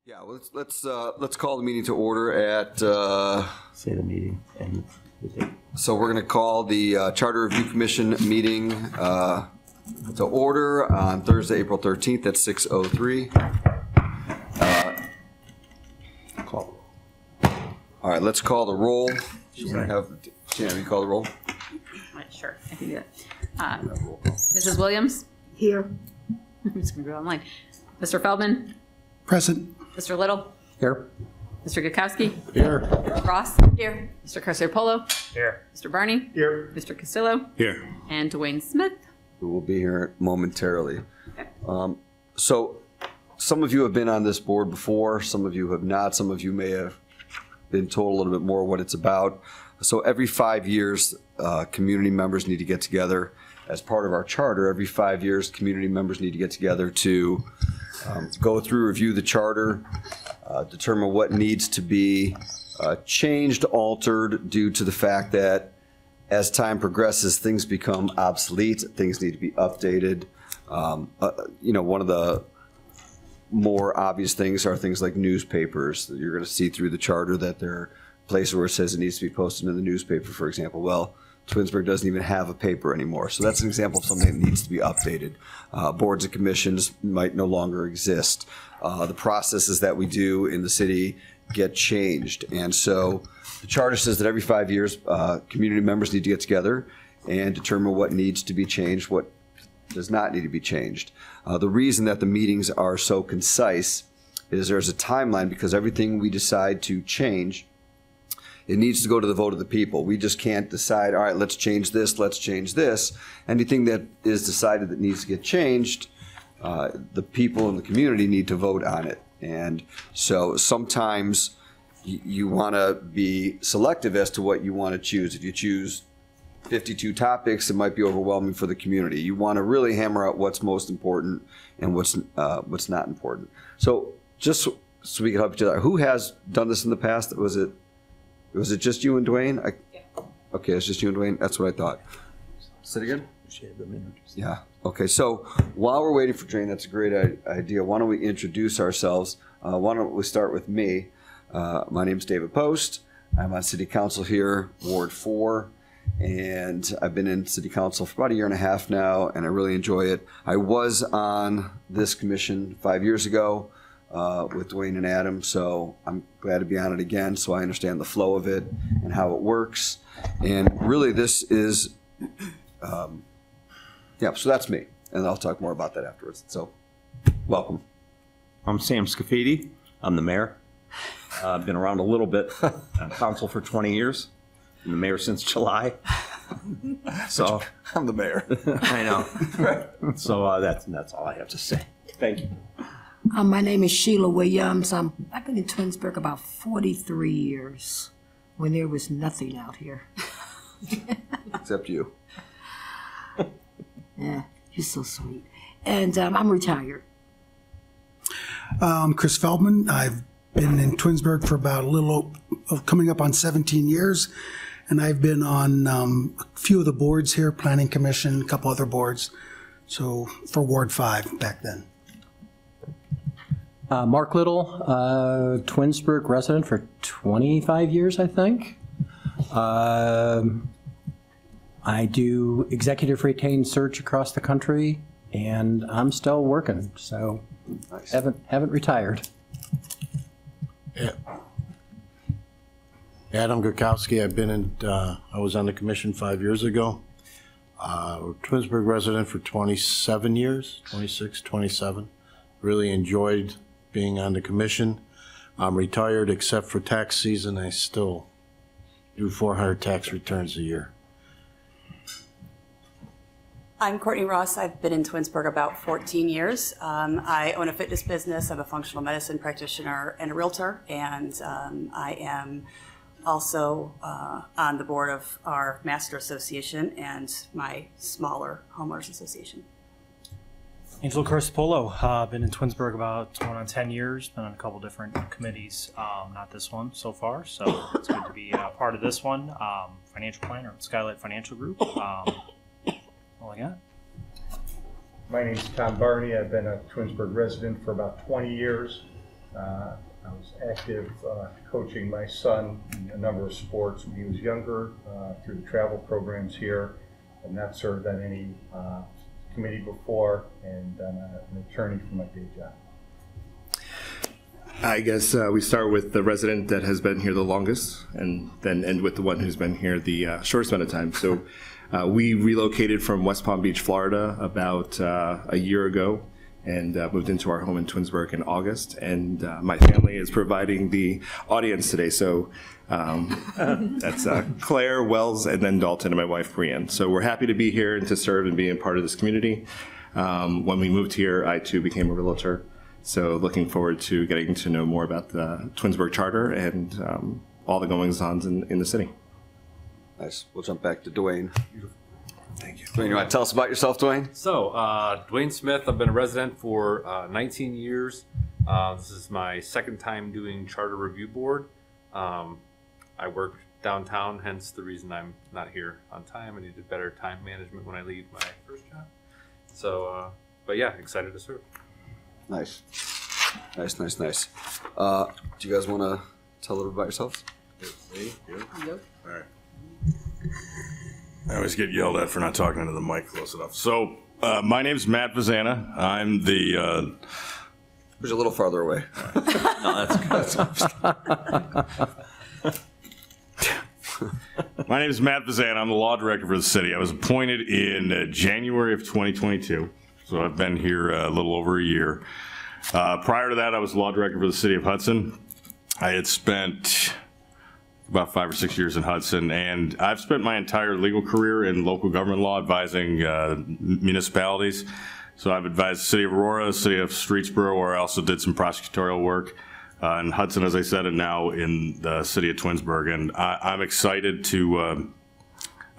Yeah, well, let's call the meeting to order at. Say the meeting and the date. So we're going to call the Charter Review Commission meeting to order on Thursday, April 13th at 6:03. Call. All right, let's call the roll. Shannon, you call the roll. Sure, I can do it. Mrs. Williams? Here. I'm just going to go online. Mr. Feldman? Present. Mr. Little? Here. Mr. Gukowski? Here. Ross? Here. Mr. Carcer-Polo? Here. Mr. Barney? Here. Mr. Castillo? Here. And Dwayne Smith? Who will be here momentarily. Okay. So some of you have been on this board before, some of you have not, some of you may have been told a little bit more what it's about. So every 5 years, community members need to get together. As part of our charter, every 5 years, community members need to get together to go through, review the charter, determine what needs to be changed, altered, due to the fact that as time progresses, things become obsolete, things need to be updated. One of the more obvious things are things like newspapers. You're going to see through the charter that there are places where it says it needs to be posted in the newspaper, for example. Well, Twinsburg doesn't even have a paper anymore. So that's an example of something that needs to be updated. Boards and commissions might no longer exist. The processes that we do in the city get changed. And so the charter says that every 5 years, community members need to get together and determine what needs to be changed, what does not need to be changed. The reason that the meetings are so concise is there's a timeline, because everything we decide to change, it needs to go to the vote of the people. We just can't decide, all right, let's change this, let's change this. Anything that is decided that needs to get changed, the people in the community need to vote on it. And so sometimes you want to be selective as to what you want to choose. If you choose 52 topics, it might be overwhelming for the community. You want to really hammer out what's most important and what's not important. So just so we can help each other, who has done this in the past? Was it just you and Dwayne? Yeah. Okay, it's just you and Dwayne. That's what I thought. Say it again. Yeah. Okay. So while we're waiting for Dwayne, that's a great idea. Why don't we introduce ourselves? Why don't we start with me? My name's David Post. I'm on City Council here, Ward 4. And I've been in City Council for about a year and a half now, and I really enjoy it. I was on this commission 5 years ago with Dwayne and Adam, so I'm glad to be on it again, so I understand the flow of it and how it works. And really this is, so that's me, and I'll talk more about that afterwards. So, welcome. I'm Sam Scafidi. I'm the mayor. I've been around a little bit on council for 20 years. I'm the mayor since July. So I'm the mayor. I know. So that's all I have to say. Thank you. My name is Sheila Williams. I've been in Twinsburg about 43 years when there was nothing out here. Except you. Yeah, you're so sweet. And I'm retired. Chris Feldman. I've been in Twinsburg for about coming up on 17 years. And I've been on a few of the boards here, Planning Commission, a couple other boards. So for Ward 5 back then. Mark Little, Twinsburg resident for 25 years, I think. I do executive retained search across the country, and I'm still working, so Nice. haven't retired. Yeah. Adam Gukowski, I was on the commission 5 years ago. Twinsburg resident for 27 years, 26, 27. Really enjoyed being on the commission. I'm retired except for tax season. I still do 400 tax returns a year. I'm Courtney Ross. I've been in Twinsburg about 14 years. I own a fitness business. I'm a functional medicine practitioner and a realtor, and I am also on the board of our Master Association and my smaller homeowners association. Angelo Carcer-Polo, been in Twinsburg about going on 10 years, been on a couple different committees, not this one so far, so it's good to be part of this one. Financial planner at Skylight Financial Group. All I got. My name's Tom Barney. I've been a Twinsburg resident for about 20 years. I was active coaching my son in a number of sports when he was younger through the travel programs here. I've not served on any committee before, and I'm an attorney for my day job. I guess we start with the resident that has been here the longest and then end with the one who's been here the shortest amount of time. So we relocated from West Palm Beach, Florida about a year ago and moved into our home in Twinsburg in August. And my family is providing the audience today. So that's Claire, Wells, and then Dalton and my wife, Brienne. So we're happy to be here and to serve and be a part of this community. When we moved here, I too became a realtor. So looking forward to getting to know more about the Twinsburg Charter and all the goings-ons in the city. Nice. We'll jump back to Dwayne. Thank you. Dwayne, you want to tell us about yourself, Dwayne? So, Dwayne Smith, I've been a resident for 19 years. This is my second time doing Charter Review Board. I work downtown, hence the reason I'm not here on time. I needed better time management when I leave my first job. So, but yeah, excited to serve. Nice. Nice. Do you guys want to tell a little bit about yourselves? All right. I always get yelled at for not talking into the mic close enough. So, my name's Matt Vazana. I'm the... Who's a little farther away. No, that's My name is Matt Vazana. I'm the law director for the city. I was appointed in January of 2022, so I've been here a little over a year. Prior to that, I was law director for the city of Hudson. I had spent about 5 or 6 years in Hudson, and I've spent my entire legal career in local government law advising municipalities. So I've advised the city of Aurora, the city of Streetsboro, where I also did some prosecutorial work in Hudson, as I said, and now in the city of Twinsburg. And I'm excited to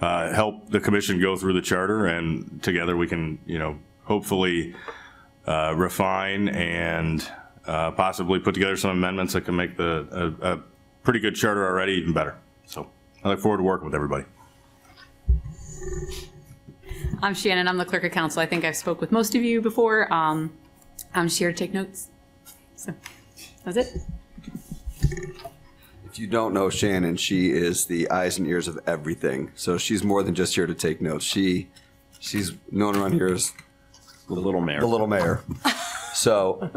help the commission go through the charter, and together we can, hopefully refine and possibly put together some amendments that can make a pretty good charter already even better. So I look forward to working with everybody. I'm Shannon. I'm the clerk of council. I think I've spoke with most of you before. I'm just here to take notes. So that's it. If you don't know Shannon, she is the eyes and ears of everything. So she's more than just here to take notes. She's known around here as the little mayor. The little mayor. So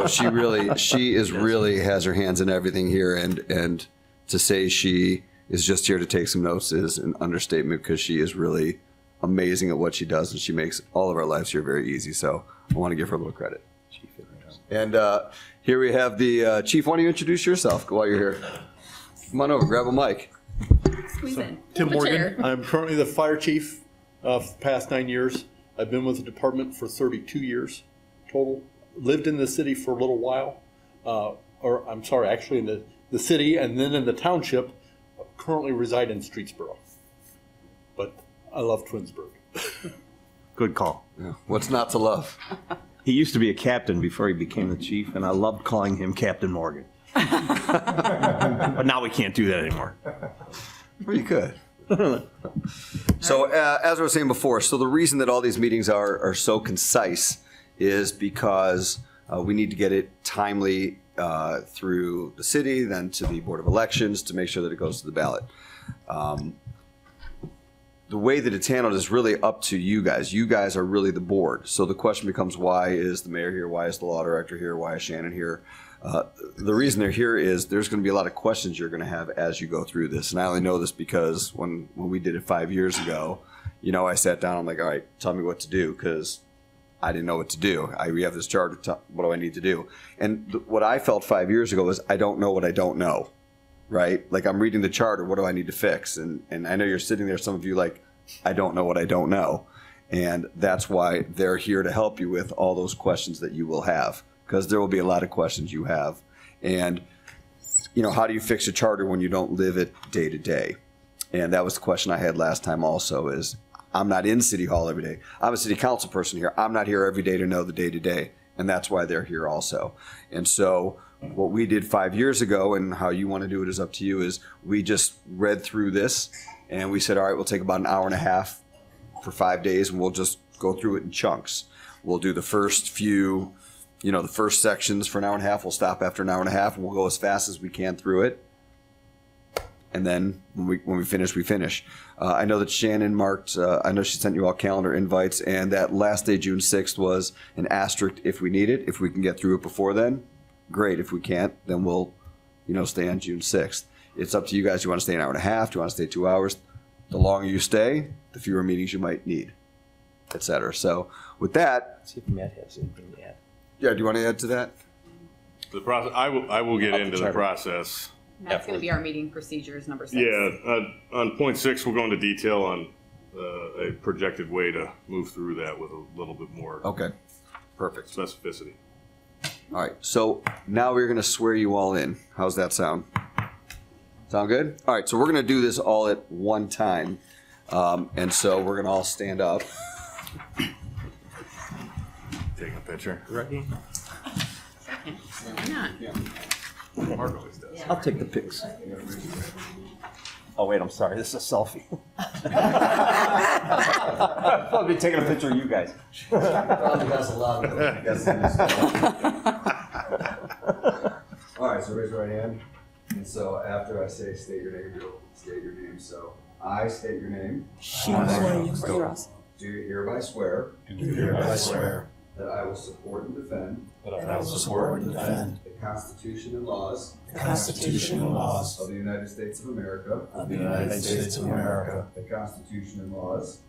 she really has her hands in everything here, and to say she is just here to take some notes is an understatement, because she is really amazing at what she does, and she makes all of our lives here very easy. So I want to give her a little credit. And here we have the chief. Why don't you introduce yourself while you're here? Come on over, grab a mic. Squeeze in. Tim Have a Morgan. chair. I'm currently the fire chief for the past 9 years. I've been with the department for 32 years total. Lived in the city for a little while, actually in the city and then in the township. Currently reside in Streetsboro, but I love Twinsburg. Good call. Yeah. What's not to love? He used to be a captain before he became the chief, and I loved calling him Captain Morgan. But now we can't do that anymore. Well, you could. So as I was saying before, so the reason that all these meetings are so concise is because we need to get it timely through the city, then to the Board of Elections to make sure that it goes to the ballot. The way that it's handled is really up to you guys. You guys are really the board. So the question becomes, why is the mayor here? Why is the law director here? Why is Shannon here? The reason they're here is there's going to be a lot of questions you're going to have as you go through this. And I only know this because when we did it 5 years ago, I sat down, I'm like, all right, tell me what to do, because I didn't know what to do. We have this charter, what do I need to do? And what I felt 5 years ago was, I don't know what I don't know, right? Like, I'm reading the charter, what do I need to fix? And I know you're sitting there, some of you like, I don't know what I don't know. And that's why they're here to help you with all those questions that you will have, because there will be a lot of questions you have. And, how do you fix a charter when you don't live it day to day? And that was the question I had last time also, is I'm not in City Hall every day. I'm a city council person here. I'm not here every day to know the day to day. And that's why they're here also. And so what we did 5 years ago, and how you want to do it is up to you, is we just read through this and we said, all right, we'll take about an hour and a half for 5 days and we'll just go through it in chunks. We'll do the first few the first sections for an hour and a half. We'll stop after an hour and a half, and we'll go as fast as we can through it. And then when we finish, we finish. I know that Shannon marked, I know she sent you all calendar invites, and that last day, June 6th, was an asterisk if we need it. If we can get through it before then, great. If we can't, then we'll, stay on June 6th. It's up to you guys. Do you want to stay an hour and a half? Do you want to stay 2 hours? The longer you stay, the fewer meetings you might need, et cetera. So with that. See if Matt has anything to add. Yeah, do you want to add to that? The process, I will get into the process. That's going to be our meeting procedures, number 6. Yeah, on point 6, we'll go into detail on a projected way to move through that with a little bit more perfect specificity. All right, so now we're going to swear you all in. How's that sound? Sound good? All right, so we're going to do this all at one time. And so we're going to all stand up. Taking a picture. Ready? Why not? Mark always does. I'll take the pics. Oh, wait, I'm sorry. This is a selfie. I'll be taking a picture of you guys. Probably has a lot of All right, so raise your right hand. And so after I say state your name, you'll state your name. So I state your name. Do hereby swear. That I will support and defend. The Constitution and laws. Of the United States of America. The Constitution and laws.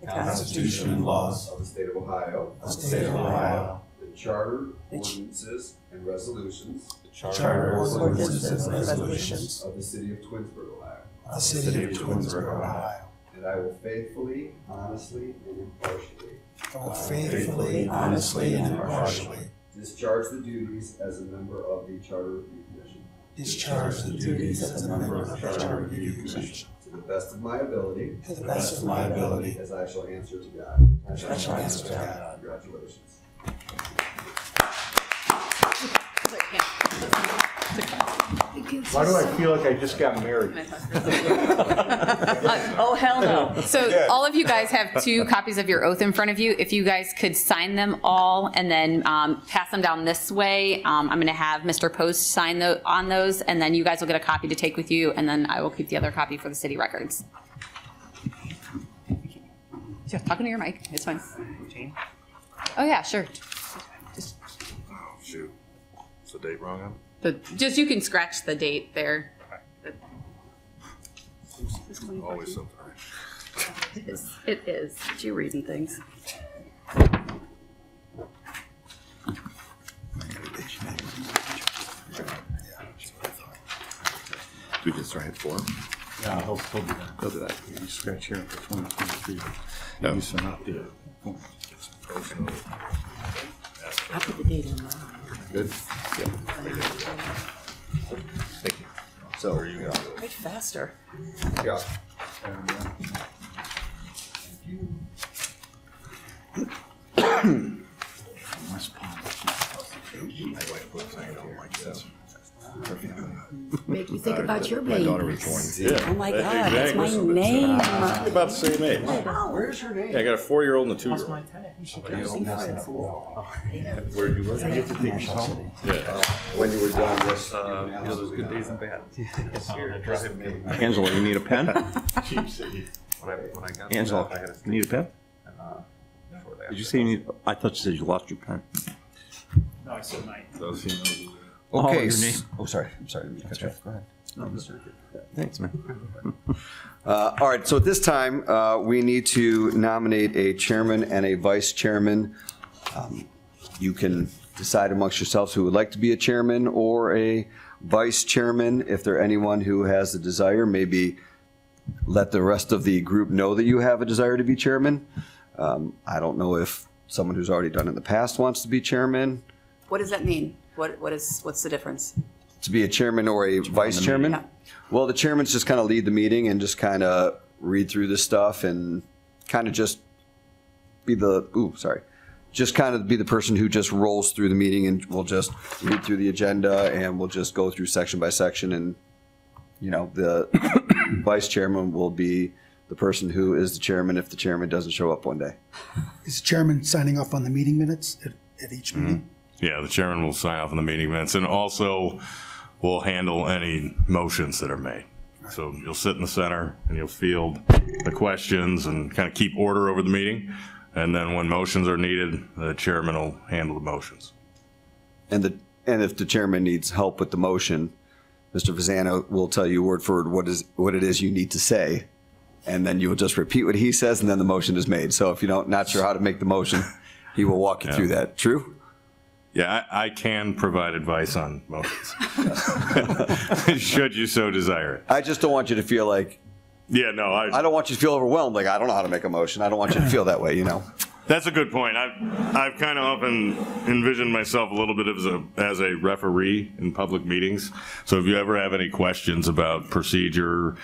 Of the State of Ohio. The Charter, ordinances, and resolutions. Of the City of Twinsburg, Ohio. And I will faithfully, honestly, and impartially. Discharge the duties as a member of the Charter Review Commission. To the best of my ability. As I shall answer to God. Congratulations. Why do I feel like I just got married? Oh, hell no. So all of you guys have 2 copies of your oath in front of you. If you guys could sign them all and then pass them down this way, I'm going to have Mr. Post sign on those, and then you guys will get a copy to take with you, and then I will keep the other copy for the city records. Yeah, talking to your mic. It's fine. Oh, yeah, sure. Oh, shoot. Is the date wrong on? Just you can scratch the date there. Always something. It is. You reading things. Do we just write 4? Yeah, he'll do that. He'll do that. You scratch here for 2023. No. You send out the. I put the date in mine. Good? Yeah. Thank you. So you go. Right faster. Yeah. Make you think about your My daughter was babies. born. Oh my God, that's my name. About the same age. Where's your name? Yeah, I got a 4-year-old and a 2-year-old. Where did you work? I get to take you home. When you were done with those good days and bad. Angela, you need a pen? When I got Angela, I had a you need a pen? before that. Did you say you need, I thought you said you lost your pen. No, I said mine. Does he know? Okay. your name. Oh, sorry. I'm sorry. Go ahead. Thanks, man. All right. So at this time, we need to nominate a chairman and a vice chairman. You can decide amongst yourselves who would like to be a chairman or a vice chairman. If there anyone who has a desire, maybe let the rest of the group know that you have a desire to be chairman. I don't know if someone who's already done it in the past wants to be chairman. What does that mean? What's the difference? To be a chairman or a vice chairman? Yeah. Well, the chairman's just kind of lead the meeting and just kind of read through this stuff and kind of just be the, just kind of be the person who just rolls through the meeting and will just read through the agenda and we'll just go through section by section, and, the vice chairman will be the person who is the chairman if the chairman doesn't show up one day. Is the chairman signing off on the meeting minutes at each meeting? Yeah, the chairman will sign off on the meeting minutes, and also will handle any motions that are made. So you'll sit in the center and you'll field the questions and kind of keep order over the meeting. And then when motions are needed, the chairman will handle the motions. And if the chairman needs help with the motion, Mr. Vazano will tell you word for word what it is you need to say. And then you will just repeat what he says, and then the motion is made. So if you're not sure how to make the motion, he will walk you through that. True? Yeah, I can provide advice on motions, should you so desire it. I just don't want you to feel like, Yeah, no, I don't want you to feel overwhelmed. Like, I don't know how to make a motion. I don't want you to feel that way, you know? That's a good point. I've kind of often envisioned myself a little bit as a referee in public meetings. So if you ever have any questions about procedure,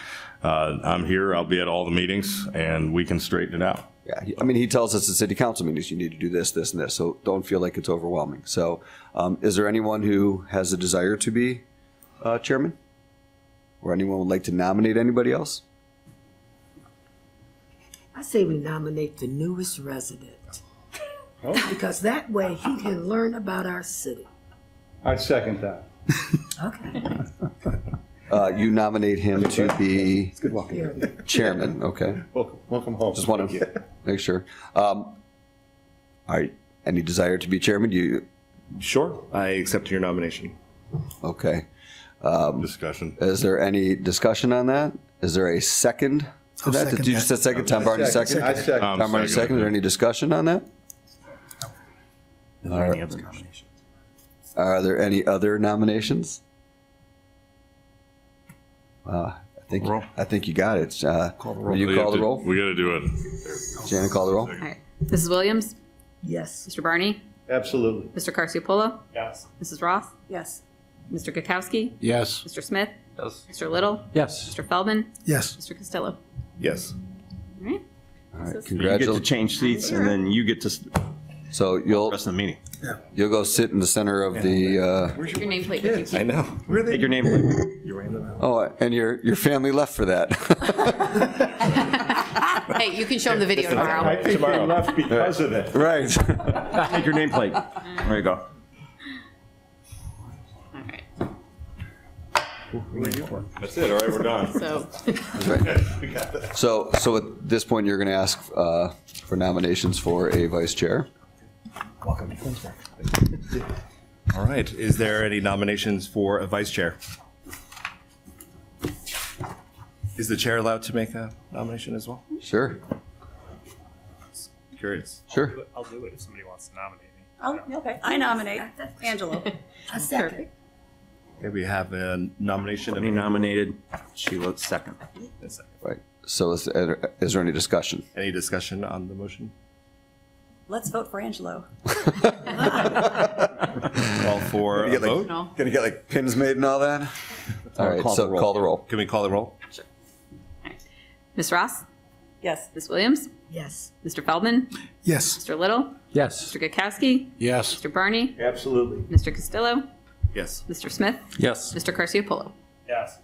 I'm here. I'll be at all the meetings, and we can straighten it out. Yeah, I mean, he tells us at city council meetings, you need to do this, this, and this. So don't feel like it's overwhelming. So is there anyone who has a desire to be chairman? Or anyone would like to nominate anybody else? I say we nominate the newest resident. Because that way he can learn about our city. I second that. Okay. You nominate him to be chairman, okay? Welcome home. Just want to make sure. All right, any desire to be chairman? Sure, I accept your nomination. Okay. Discussion. Is there any discussion on that? Is there a second to that? Did you just say second? Tom Barney second? I second. Tom Barney second. Is there any discussion on that? Are there any other nominations? Are there any other nominations? I think you got it. Will you call the roll? We got to do it. Shannon, call the roll. All right. Mrs. Williams? Yes. Mr. Barney? Absolutely. Mr. Carciopolo? Yes. Mrs. Ross? Yes. Mr. Gakowski? Yes. Mr. Smith? Yes. Mr. Little? Yes. Mr. Feldman? Yes. Mr. Costello? Yes. All right. All right, You get to congratulations. change seats, and then you get to So the rest of the meeting. you'll go sit in the center of the. Your nameplate with you. I know. Take your name, please. And your family left for that. Hey, you can show them the video I tomorrow. think they left because of it. Right. Take your nameplate. There you go. All right. That's it. All right, we're done. So, So at this point, you're going to ask for nominations for a vice chair. Welcome to Twinsburg. All right. Is there any nominations for a vice chair? Is the chair allowed to make a nomination as well? Sure. Curious. Sure. I'll do it if somebody wants to nominate me. Oh, okay. I nominate Angelo. I second. Okay, we have a nomination. Any nominated? Sheila, second. Right. So is there any discussion? Any discussion on the motion? Let's vote for Angelo. Call for a vote? no. Gonna get like pins made and all that? All right, Call so the roll. call the roll. Can we call the roll? Ms. Ross? Yes. Ms. Williams? Yes. Mr. Feldman? Yes. Mr. Little? Yes. Mr. Gakowski? Yes. Mr. Barney? Absolutely. Mr. Costello? Yes. Mr. Smith? Yes. Mr. Carciopolo? Yes.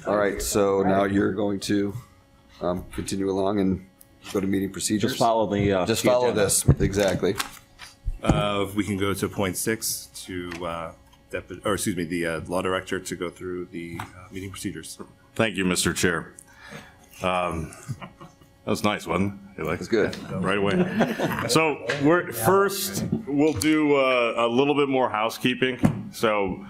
All right, so now you're going to continue along and go to meeting procedures. Just follow the. Just the follow agenda. this, exactly. If we can go to point 6 to, the law director to go through the meeting procedures. Thank you, Mr. Chair. That was nice, wasn't it? That's good. Right away. So we'll do a little bit more housekeeping. So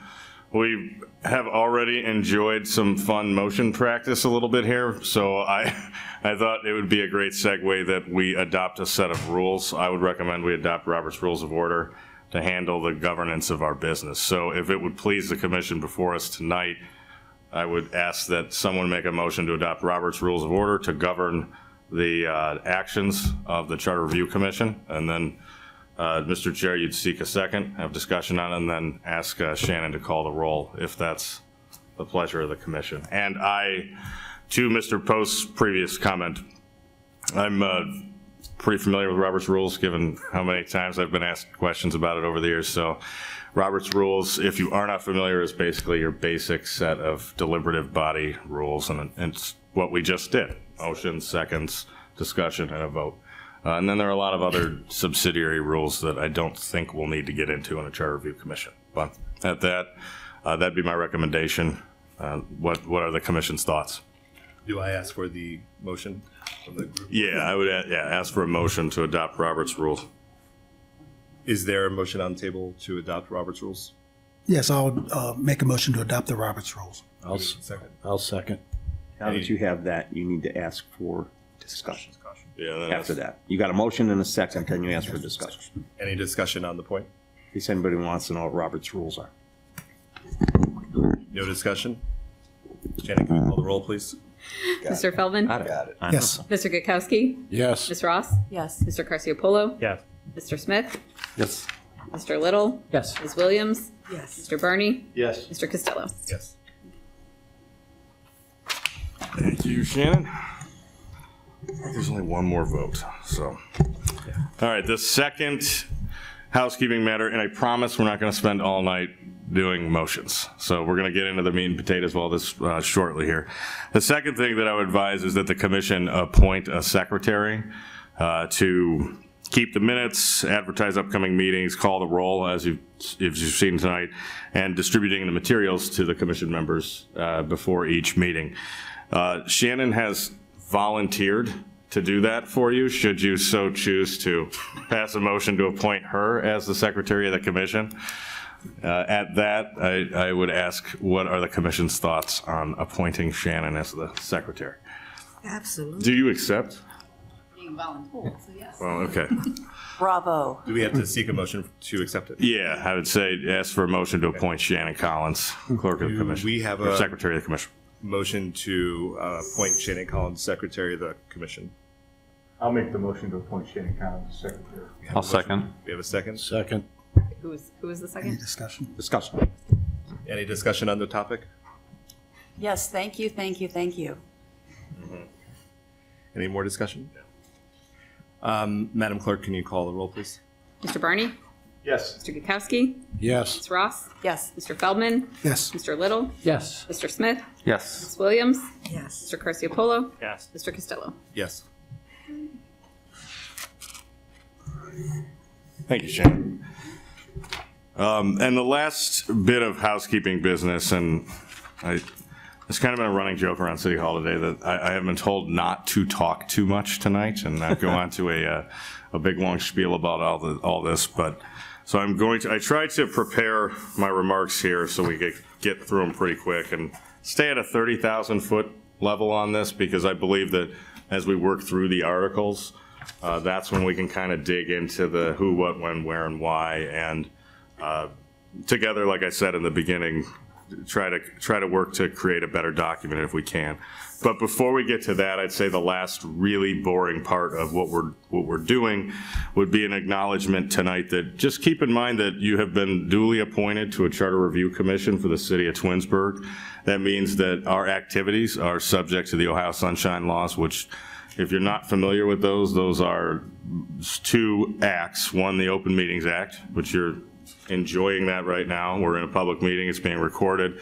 we have already enjoyed some fun motion practice a little bit here. So I thought it would be a great segue that we adopt a set of rules. I would recommend we adopt Robert's Rules of Order to handle the governance of our business. So if it would please the commission before us tonight, I would ask that someone make a motion to adopt Robert's Rules of Order to govern the actions of the Charter Review Commission. And then, Mr. Chair, you'd seek a second, have discussion on it, and then ask Shannon to call the roll if that's the pleasure of the commission. And to Mr. Post's previous comment, I'm pretty familiar with Robert's Rules, given how many times I've been asked questions about it over the years. So Robert's Rules, if you are not familiar, is basically your basic set of deliberative body rules, and it's what we just did. Motion, seconds, discussion, and a vote. And then there are a lot of other subsidiary rules that I don't think we'll need to get into in a charter review commission. But at that, that'd be my recommendation. What are the commission's thoughts? Do I ask for the motion from the group? Yeah, I would ask for a motion to adopt Robert's rules. Is there a motion on the table to adopt Robert's rules? Yes, I'll make a motion to adopt the Roberts rules. I'll second. Now that you have that, you need to ask for discussion. Yeah, then After that, you got a motion and a second, then you ask for discussion. Any discussion on the point? In case anybody wants to know what Robert's rules are. No discussion? Shannon, can you call the roll, please? Mr. Feldman? Got it. Yes. Mr. Gutkowski? Yes. Ms. Ross? Yes. Mr. Carciopolo? Yes. Mr. Smith? Yes. Mr. Little? Yes. Ms. Williams? Yes. Mr. Barney? Yes. Mr. Costello? Yes. Thank you, Shannon. There's only one more vote, so. All right, the second housekeeping matter, and I promise we're not going to spend all night doing motions. So we're going to get into the meat and potatoes of all this shortly here. The second thing that I would advise is that the commission appoint a secretary to keep the minutes, advertise upcoming meetings, call the roll, as you've seen tonight, and distributing the materials to the commission members before each meeting. Shannon has volunteered to do that for you, should you so choose to pass a motion to appoint her as the secretary of the commission. At that, I would ask, what are the commission's thoughts on appointing Shannon as the secretary? Absolutely. Do you accept? Being volunteer, so yes. Well, okay. Bravo. Do we have to seek a motion to accept it? Yeah, I would say ask for a motion to appoint Shannon Collins, clerk of the commission. We have or a secretary of the commission. motion to appoint Shannon Collins secretary of the commission. I'll make the motion to appoint Shannon Collins as secretary. I'll second. We have a second. Second. Who was the Any second? discussion? Discussion. Any discussion on the topic? Yes, thank you, thank you, thank you. Any more discussion? Madam Clerk, can you call the roll, please? Mr. Barney? Yes. Mr. Gutkowski? Yes. Ms. Ross? Yes. Mr. Feldman? Yes. Mr. Little? Yes. Mr. Smith? Yes. Ms. Williams? Yes. Mr. Carciopolo? Yes. Mr. Costello? Yes. Thank you, Shannon. And the last bit of housekeeping business, and it's kind of been a running joke around City Hall today that I have been told not to talk too much tonight and not go on to a big long spiel about all this. But so I tried to prepare my remarks here so we could get through them pretty quick and stay at a 30,000 foot level on this, because I believe that as we work through the articles, that's when we can kind of dig into the who, what, when, where, and why, and together, like I said in the beginning, try to work to create a better document if we can. But before we get to that, I'd say the last really boring part of what we're doing would be an acknowledgement tonight that just keep in mind that you have been duly appointed to a charter review commission for the city of Twinsburg. That means that our activities are subject to the Ohio Sunshine Laws, which, if you're not familiar with those are two acts. One, the Open Meetings Act, which you're enjoying that right now. We're in a public meeting, it's being recorded.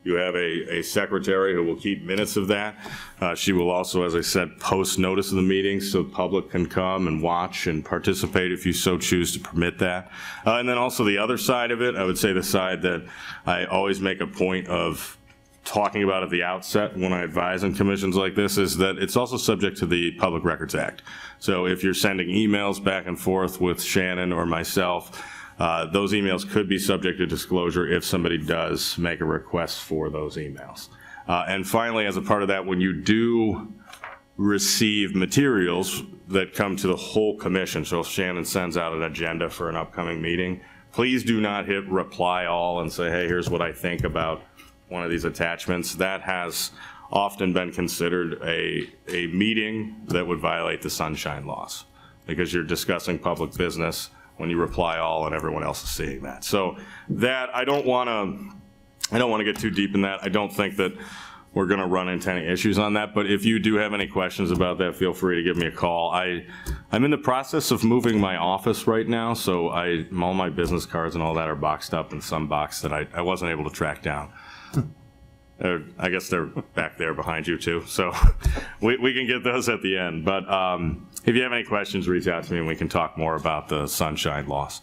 You have a secretary who will keep minutes of that. She will also, as I said, post notice of the meeting so the public can come and watch and participate if you so choose to permit that. And then also the other side of it, I would say the side that I always make a point of talking about at the outset when I advise on commissions like this, is that it's also subject to the Public Records Act. So if you're sending emails back and forth with Shannon or myself, those emails could be subject to disclosure if somebody does make a request for those emails. And finally, as a part of that, when you do receive materials that come to the whole commission, so if Shannon sends out an agenda for an upcoming meeting, please do not hit reply all and say, hey, here's what I think about one of these attachments. That has often been considered a meeting that would violate the sunshine laws, because you're discussing public business when you reply all and everyone else is seeing that. So that, I don't want to get too deep in that. I don't think that we're going to run into any issues on that, but if you do have any questions about that, feel free to give me a call. I'm in the process of moving my office right now, so all my business cards and all that are boxed up in some box that I wasn't able to track down. I guess they're back there behind you too, so we can get those at the end. But if you have any questions, reach out to me and we can talk more about the sunshine laws.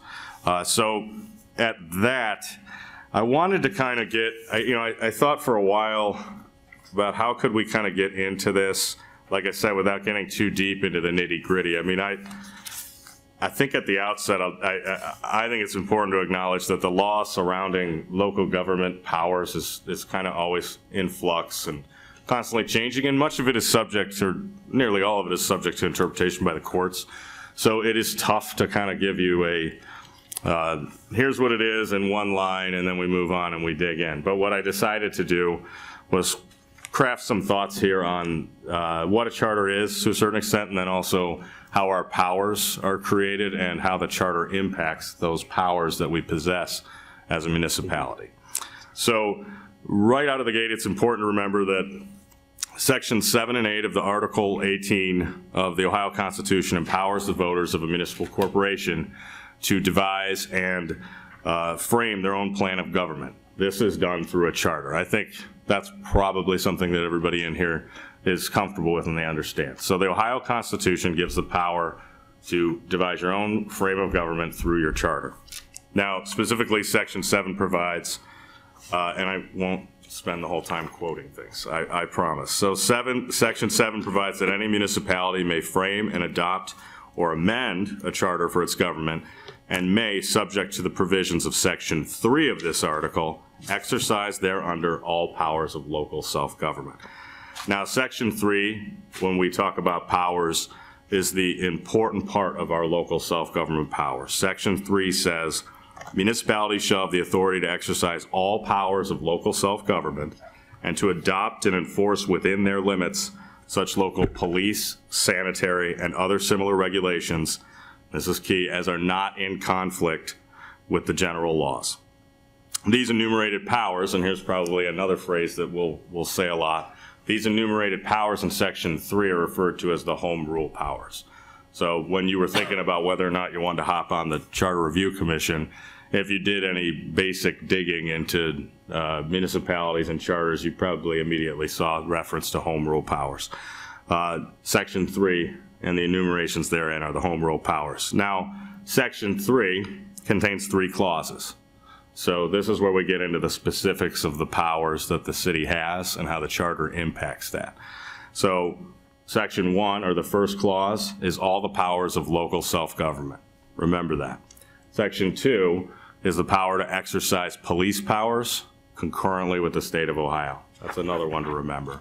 So at that, I wanted to kind of get, I thought for a while about how could we kind of get into this, like I said, without getting too deep into the nitty gritty. I mean, I think at the outset, I think it's important to acknowledge that the law surrounding local government powers is kind of always in flux and constantly changing, and much of it is subject, or nearly all of it is subject to interpretation by the courts. So it is tough to kind of give you a, here's what it is in one line, and then we move on and we dig in. But what I decided to do was craft some thoughts here on what a charter is to a certain extent, and then also how our powers are created and how the charter impacts those powers that we possess as a municipality. So right out of the gate, it's important to remember that Section 7 and 8 of the Article 18 of the Ohio Constitution empowers the voters of a municipal corporation to devise and frame their own plan of government. This is done through a charter. I think that's probably something that everybody in here is comfortable with and they understand. So the Ohio Constitution gives the power to devise your own frame of government through your charter. Now, specifically, Section 7 provides, and I won't spend the whole time quoting things, I promise. So Section 7 provides that any municipality may frame and adopt or amend a charter for its government, and may, subject to the provisions of Section 3 of this article, exercise thereunder all powers of local self-government. Now, Section 3, when we talk about powers, is the important part of our local self-government powers. Section 3 says, municipalities shall have the authority to exercise all powers of local self-government and to adopt and enforce within their limits such local police, sanitary, and other similar regulations, this is key, as are not in conflict with the general laws. These enumerated powers, and here's probably another phrase that we'll say a lot, these enumerated powers in Section 3 are referred to as the home rule powers. So when you were thinking about whether or not you wanted to hop on the Charter Review Commission, if you did any basic digging into municipalities and charters, you probably immediately saw reference to home rule powers. Section 3 and the enumerations therein are the home rule powers. Now, Section 3 contains 3 clauses. So this is where we get into the specifics of the powers that the city has and how the charter impacts that. So Section 1, or the first clause, is all the powers of local self-government. Remember that. Section 2 is the power to exercise police powers concurrently with the state of Ohio. That's another one to remember.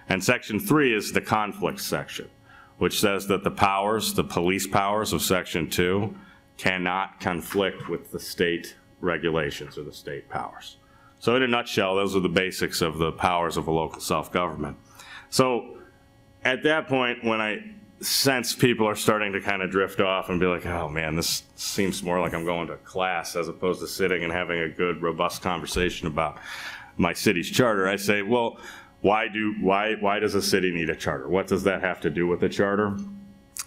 And Section 3 is the conflict section, which says that the powers, the police powers of Section 2, cannot conflict with the state regulations or the state powers. So in a nutshell, those are the basics of the powers of a local self-government. So at that point, when I sense people are starting to kind of drift off and be like, oh man, this seems more like I'm going to class as opposed to sitting and having a good, robust conversation about my city's charter, I say, well, why does a city need a charter? What does that have to do with the charter?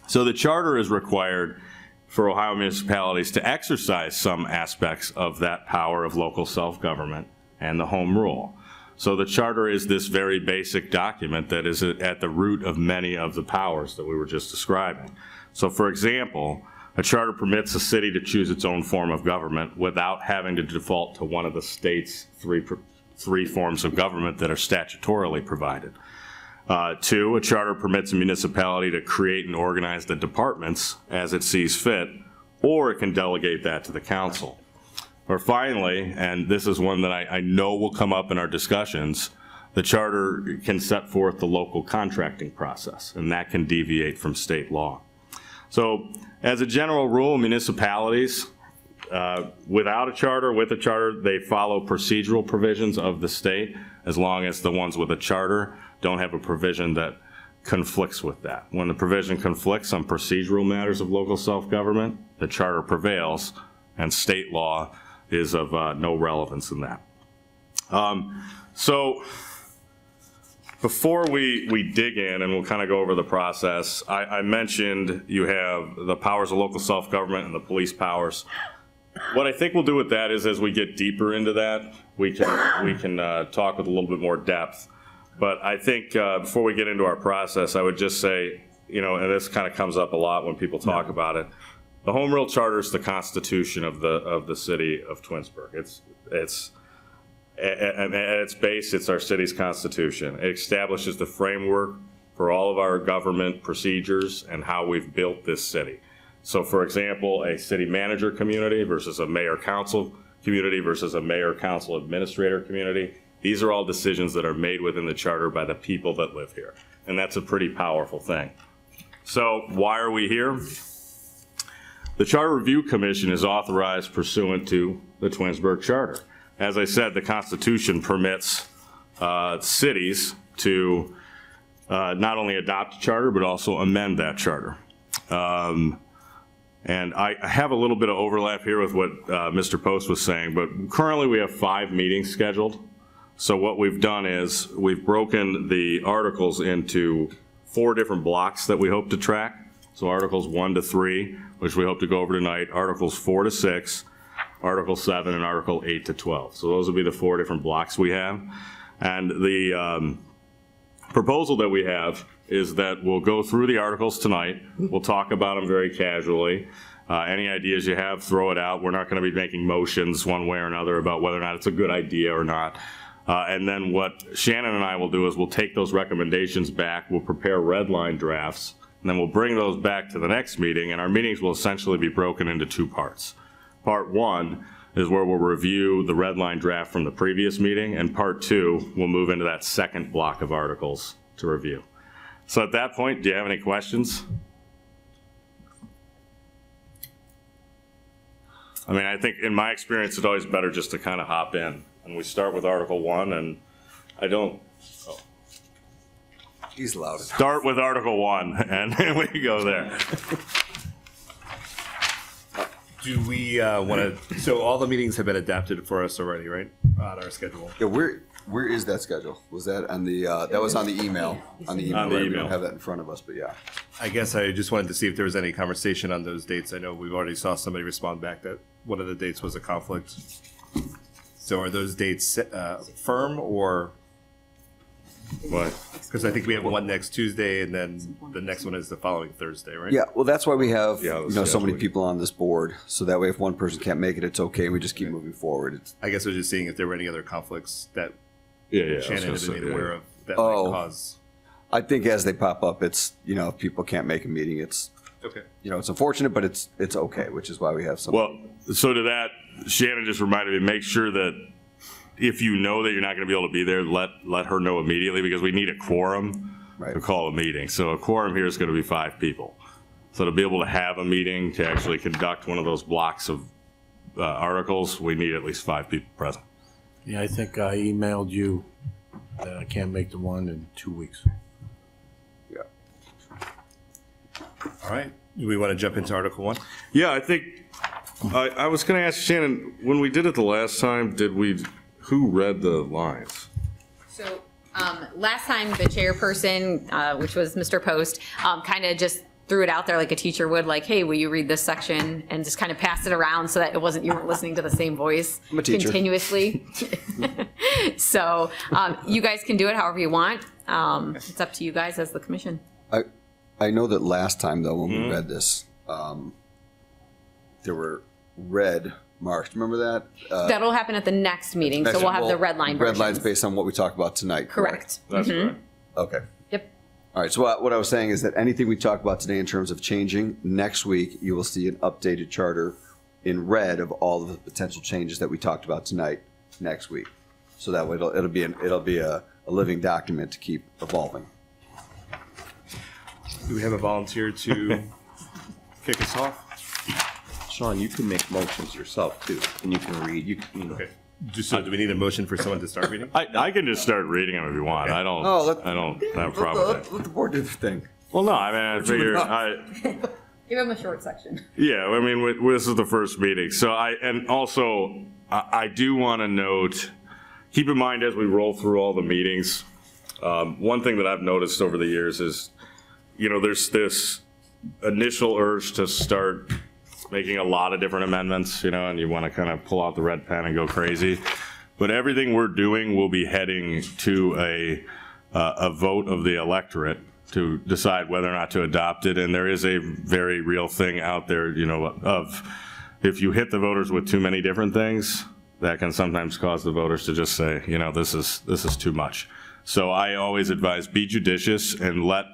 So the charter is required for Ohio municipalities to exercise some aspects of that power of local self-government and the home rule. So the charter is this very basic document that is at the root of many of the powers that we were just describing. So for example, a charter permits a city to choose its own form of government without having to default to one of the state's three forms of government that are statutorily provided. 2, a charter permits a municipality to create and organize the departments as it sees fit, or it can delegate that to the council. Or finally, and this is one that I know will come up in our discussions, the charter can set forth the local contracting process, and that can deviate from state law. So as a general rule, municipalities, without a charter, with a charter, they follow procedural provisions of the state, as long as the ones with a charter don't have a provision that conflicts with that. When the provision conflicts on procedural matters of local self-government, the charter prevails, and state law is of no relevance in that. So before we dig in, and we'll kind of go over the process, I mentioned you have the powers of local self-government and the police powers. What I think we'll do with that is, as we get deeper into that, we can talk with a little bit more depth. But I think before we get into our process, I would just say and this kind of comes up a lot when people talk about it. The Home Rule Charter is the constitution of the city of Twinsburg. It's at its base, it's our city's constitution. It establishes the framework for all of our government procedures and how we've built this city. So, for example, a city manager community versus a mayor council community versus a mayor council administrator community. These are all decisions that are made within the charter by the people that live here. And that's a pretty powerful thing. So why are we here? The Charter Review Commission is authorized pursuant to the Twinsburg Charter. As I said, the Constitution permits cities to not only adopt a charter, but also amend that charter. And I have a little bit of overlap here with what Mr. Post was saying, but currently we have 5 meetings scheduled. So what we've done is we've broken the articles into 4 different blocks that we hope to track. So Articles 1 to 3, which we hope to go over tonight, Articles 4 to 6, Article 7, and Article 8 to 12. So those will be the 4 different blocks we have. And the proposal that we have is that we'll go through the articles tonight. We'll talk about them very casually. Any ideas you have, throw it out. We're not going to be making motions one way or another about whether or not it's a good idea or not. And then what Shannon and I will do is we'll take those recommendations back. We'll prepare red line drafts, and then we'll bring those back to the next meeting. And our meetings will essentially be broken into 2 parts. Part 1 is where we'll review the red line draft from the previous meeting, and Part 2 we'll move into that second block of articles to review. So at that point, do you have any questions? I mean, I think in my experience, it's always better just to kind of hop in. And we start with Article 1, and I don't... Oh. He's loud. Start with Article 1, and then we go there. Do we want to, so all the meetings have been adapted for us already, right? On our schedule. Yeah, where is that schedule? Was that on the, that was on the email? On the email. On the We email. don't have that in front of us, but yeah. I guess I just wanted to see if there was any conversation on those dates. I know we've already saw somebody respond back that one of the dates was a conflict. So are those dates firm or what? Because I think we have one next Tuesday and then the next one is the following Thursday, right? Yeah, well, that's why we have, Yeah, so many people on this board. So that way if one person can't make it, it's okay. We just keep moving forward. I guess I was just seeing if there were any other conflicts that Yeah, Shannon had been made aware of that Oh. might cause. I think as they pop up, it's, if people can't make a meeting, it's, Okay. it's unfortunate, but it's okay, which is why we have some. Well, so to that, Shannon just reminded me, make sure that if you know that you're not going to be able to be there, let her know immediately, because we need a quorum to call a meeting. So a quorum here is going to be 5 people. So to be able to have a meeting, to actually conduct one of those blocks of articles, we need at least 5 people present. Yeah, I think I emailed you that I can't make the one in 2 weeks. Yeah. All right. Do we want to jump into Article 1? Yeah, I think, I was going to ask Shannon, when we did it the last time, who read the lines? So last time, the chairperson, which was Mr. Post, kind of just threw it out there like a teacher would, like, hey, will you read this section? And just kind of passed it around so that you weren't listening to the same voice I'm a teacher. continuously. So you guys can do it however you want. It's up to you guys as the commission. I know that last time, though, when we read this, there were red marks. Remember that? That'll happen at the next meeting, so we'll have the red line Red lines versions. based on what we talked about tonight, correct? Correct. That's correct. Okay. Yep. All right, so what I was saying is that anything we talk about today in terms of changing, next week you will see an updated charter in red of all of the potential changes that we talked about tonight next week. So that way it'll be a living document to keep evolving. Do we have a volunteer to kick us off? Sean, you can make motions yourself too, and you can read. Okay. So do we need a motion for someone to start reading? I can just start reading them if you want. I don't have a problem with that. Let the board do the thing. Well, no, I mean, I figure, Give him a short section. yeah, I mean, this is the first meeting. So I do want to note, keep in mind as we roll through all the meetings, one thing that I've noticed over the years is, there's this initial urge to start making a lot of different amendments, and you want to kind of pull out the red pen and go crazy. But everything we're doing will be heading to a vote of the electorate to decide whether or not to adopt it. And there is a very real thing out there, of if you hit the voters with too many different things, that can sometimes cause the voters to just say, this is too much. So I always advise, be judicious and let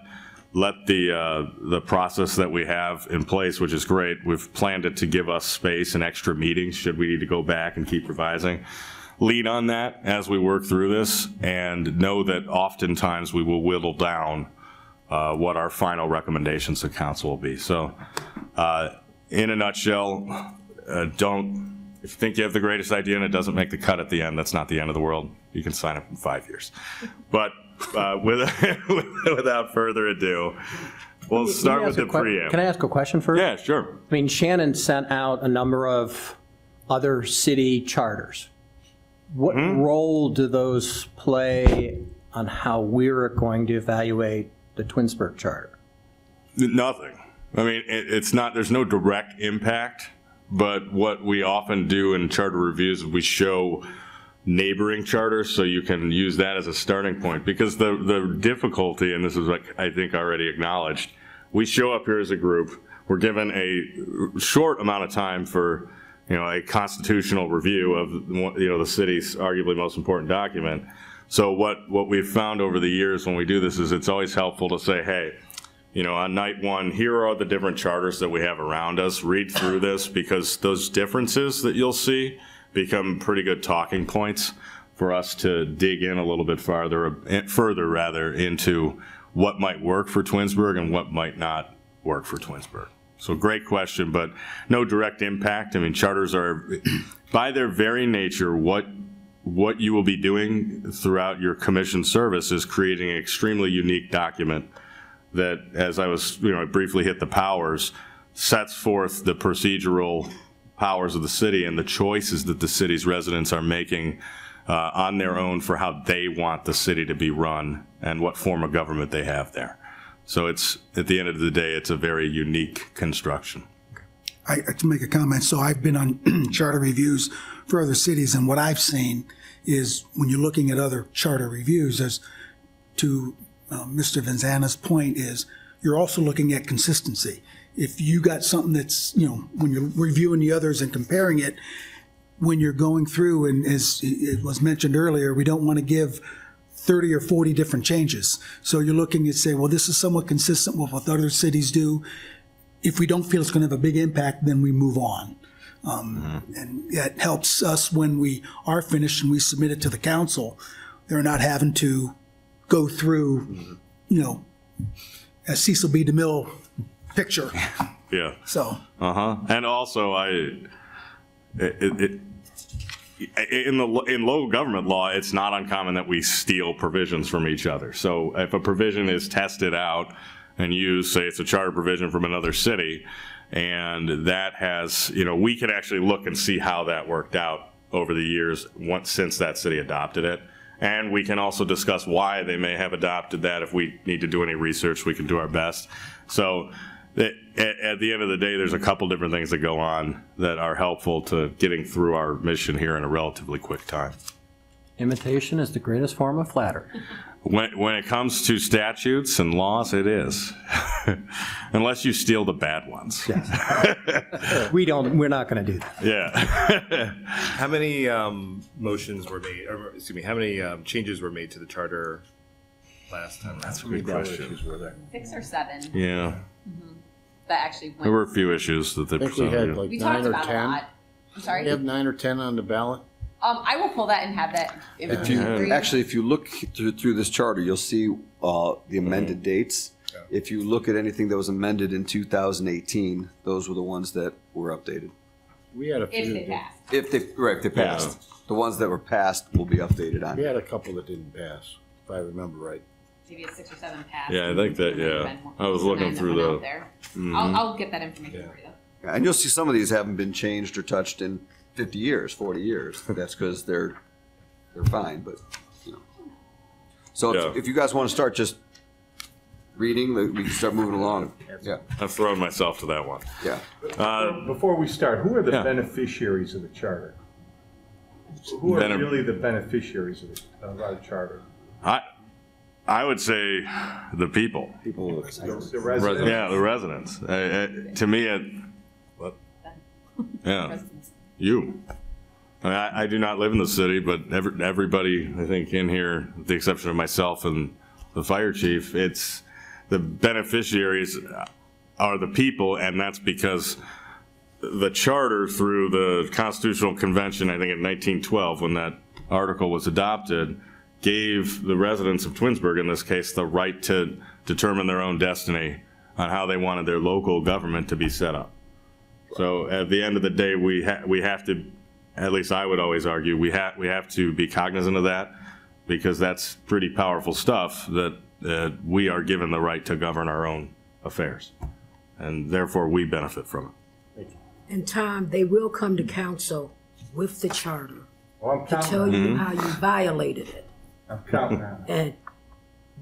the process that we have in place, which is great. We've planned it to give us space and extra meetings should we need to go back and keep revising. Lead on that as we work through this, and know that oftentimes we will whittle down what our final recommendations to council will be. So in a nutshell, if you think you have the greatest idea and it doesn't make the cut at the end, that's not the end of the world. You can sign up in 5 years. But without further ado, we'll start with the preamble. Can I ask a question first? Yeah, sure. I mean, Shannon sent out a number of other city charters. What role do those play on how we're going to evaluate the Twinsburg charter? Nothing. I mean, there's no direct impact, but what we often do in charter reviews is we show neighboring charters, so you can use that as a starting point. Because the difficulty, and this is like I think already acknowledged, we show up here as a group, we're given a short amount of time for a constitutional review of the city's arguably most important document. So what we've found over the years when we do this is it's always helpful to say, hey, on night one, here are the different charters that we have around us. Read through this, because those differences that you'll see become pretty good talking points for us to dig in a little bit further into what might work for Twinsburg and what might not work for Twinsburg. So great question, but no direct impact. I mean, charters are, by their very nature, what you will be doing throughout your commission service is creating an extremely unique document that, as I briefly hit the powers, sets forth the procedural powers of the city and the choices that the city's residents are making on their own for how they want the city to be run and what form of government they have there. So it's, at the end of the day, it's a very unique construction. I to make a comment. So I've been on charter reviews for other cities, and what I've seen is when you're looking at other charter reviews, as to Mr. Vanzana's point, is you're also looking at consistency. If you got something that's, when you're reviewing the others and comparing it, when you're going through, and as it was mentioned earlier, we don't want to give 30 or 40 different changes. So you're looking at say, well, this is somewhat consistent with what other cities do. If we don't feel it's going to have a big impact, then we move on. And that helps us when we are finished and we submit it to the council. They're not having to go through, a Cecil B. DeMille picture. Yeah. So. And also, in local government law, it's not uncommon that we steal provisions from each other. So if a provision is tested out and used, say it's a charter provision from another city, and that has, we can actually look and see how that worked out over the years since that city adopted it. And we can also discuss why they may have adopted that. If we need to do any research, we can do our best. So at the end of the day, there's a couple different things that go on that are helpful to getting through our mission here in a relatively quick time. Imitation is the greatest form of flattery. When it comes to statutes and laws, it is. Unless you steal the bad ones. Yes. We're not going to do that. Yeah. How many motions were made, or excuse me, how many changes were made to the charter last time? That's a good question. 6 or 7. Yeah. That actually went. There were a few issues that they I think we presented. had like We 9 talked or about 10. a lot. I'm sorry? We have 9 or 10 on the ballot. I will pull that and have that. If you look through this charter, you'll see the amended dates. If you look at anything that was amended in 2018, those were the ones that were updated. We had a few. If they passed. If they passed. The ones that were passed will be updated on. We had a couple that didn't pass, if I remember right. Maybe it's 6 or 7 passed. Yeah, I think that, I was looking through the. I'll get that information for you. And you'll see some of these haven't been changed or touched in 50 years, 40 years. That's because they're fine, but, So if you guys want to start just reading, we can start moving along. Yeah. I've thrown myself to that one. Yeah. Before we start, who are the Yeah. beneficiaries of the charter? Who are really the beneficiaries of our charter? I would say the people. The residents. Yeah, the residents. To me, yeah, you. I do not live in the city, but everybody, I think, in here, with the exception of myself and the fire chief, it's the beneficiaries are the people, and that's because the charter through the Constitutional Convention, I think in 1912, when that article was adopted, gave the residents of Twinsburg, in this case, the right to determine their own destiny on how they wanted their local government to be set up. So at the end of the day, we have to, at least I would always argue, we have to be cognizant of that, because that's pretty powerful stuff, that we are given the right to govern our own affairs, and therefore we benefit from it. And Tom, they will come to council with the charter Well, I'm to tell counting. you how you violated it I'm counting on it. and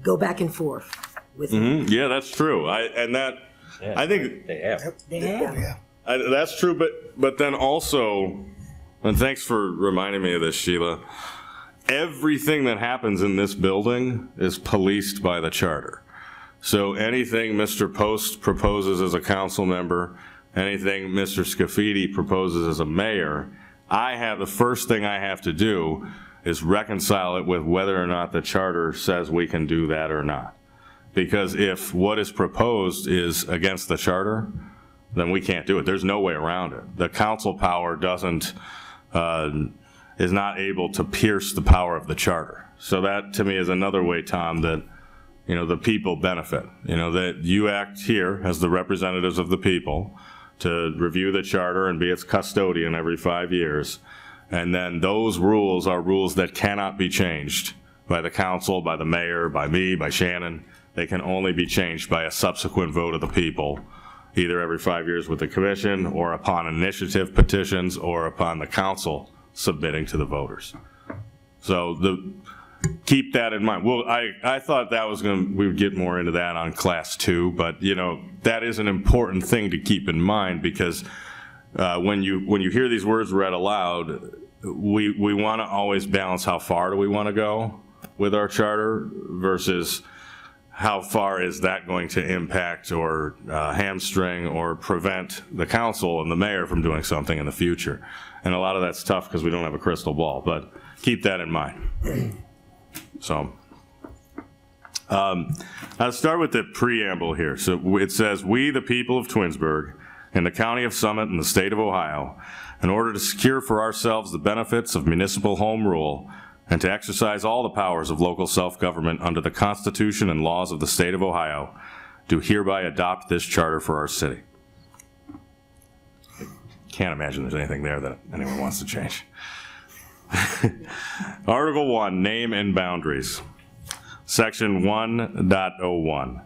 go back and forth with it. Yeah, that's true. I think They have. They have. that's true, but then also, and thanks for reminding me of this, Sheila, everything that happens in this building is policed by the charter. So anything Mr. Post proposes as a council member, anything Mr. Scafidi proposes as a mayor, the first thing I have to do is reconcile it with whether or not the charter says we can do that or not. Because if what is proposed is against the charter, then we can't do it. There's no way around it. The council power is not able to pierce the power of the charter. So that, to me, is another way, Tom, that, the people benefit. That you act here as the representatives of the people to review the charter and be its custodian every 5 years. And then those rules are rules that cannot be changed by the council, by the mayor, by me, by Shannon. They can only be changed by a subsequent vote of the people, either every 5 years with the commission, or upon initiative petitions, or upon the council submitting to the voters. So keep that in mind. Well, I thought that was we would get more into that on class 2, but that is an important thing to keep in mind, because when you hear these words read aloud, we want to always balance how far do we want to go with our charter versus how far is that going to impact or hamstring or prevent the council and the mayor from doing something in the future. And a lot of that's tough because we don't have a crystal ball, but keep that in mind. So I'll start with the preamble here. So it says, "We, the people of Twinsburg, in the county of Summit in the state of Ohio, in order to secure for ourselves the benefits of municipal home rule and to exercise all the powers of local self-government under the Constitution and laws of the state of Ohio, do hereby adopt this charter for our city." Can't imagine there's anything there that anyone wants to change. Article 1, Name and Boundaries. Section 1.01.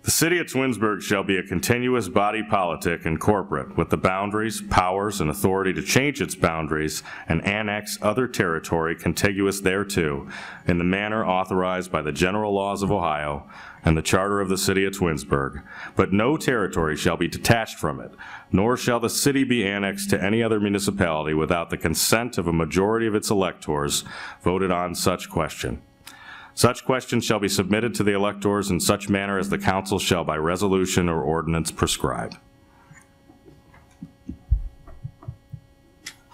The city of Twinsburg shall be a continuous body politic and corporate with the boundaries, powers, and authority to change its boundaries and annex other territory contiguous thereto in the manner authorized by the general laws of Ohio and the charter of the city of Twinsburg. But no territory shall be detached from it, nor shall the city be annexed to any other municipality without the consent of a majority of its electors voted on such question. Such question shall be submitted to the electors in such manner as the council shall by resolution or ordinance prescribe.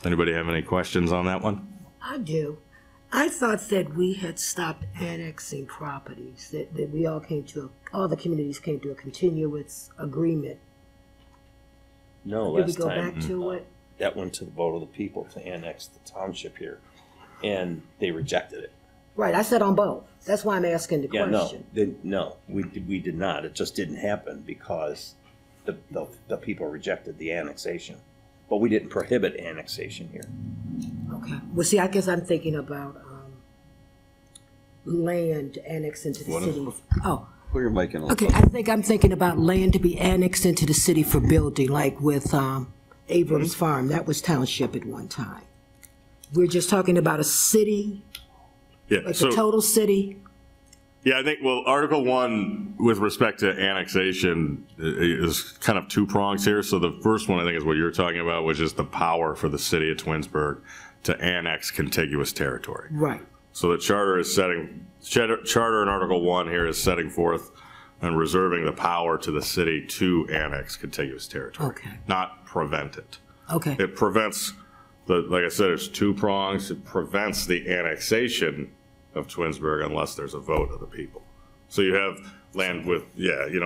Anybody have any questions on that one? I do. I thought that we had stopped annexing properties, that we all the communities came to a continuous agreement. No, Did we last go time, back to it? that went to the vote of the people to annex the township here, and they rejected it. Right, I said on both. That's why I'm asking the Yeah, question. no, we did not. It just didn't happen because the people rejected the annexation. But we didn't prohibit annexation here. Okay. Well, see, I guess I'm thinking about land annexed into the city. Oh, Put your mic in a little. okay. I think I'm thinking about land to be annexed into the city for building, like with Abrams Farm. That was township at one time. We're just talking about a city, Yeah, like the total city. Yeah, I think, well, Article 1, with respect to annexation, is kind of two prongs here. So the first one, I think, is what you're talking about, which is the power for the city of Twinsburg to annex contiguous territory. Right. So the charter in Article 1 here is setting forth and reserving the power to the city to annex contiguous territory, not prevent it. Okay. It prevents, like I said, there's two prongs. It prevents the annexation of Twinsburg unless there's a vote of the people. So you have land with,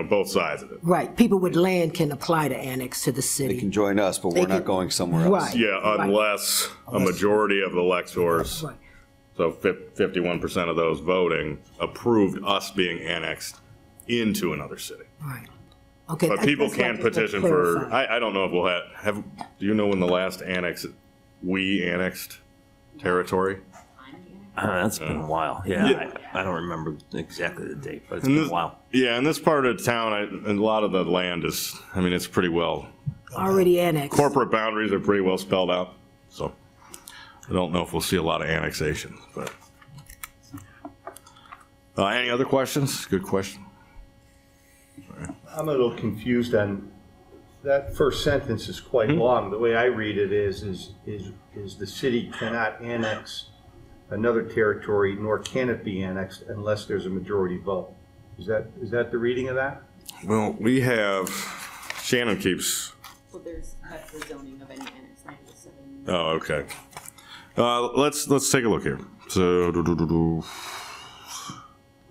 both sides of it. Right. People with land can apply to annex to the They city. can join us, but we're not going somewhere else. Right. Yeah, unless a majority of the electors, Right. so 51% of those voting, approved us being annexed into another city. Right. Okay. But people that's what I can just want to petition for, clarify. I don't know if we'll have, do you know when the last we annexed territory? That's been a while. Yeah, I don't remember exactly the date, but it's been a while. Yeah, in this part of town, a lot of the land is, it's pretty well. Already annexed. Corporate boundaries are pretty well spelled out, so I don't know if we'll see a lot of annexation, but. Any other questions? Good question. I'm a little confused on, that first sentence is quite long. The way I read it is the city cannot annex another territory, nor can it be annexed unless there's a majority vote. Is that the reading of that? Well, we have, Shannon keeps. Well, that's the zoning of any annex, 97. Oh, okay. Let's take a look here. So,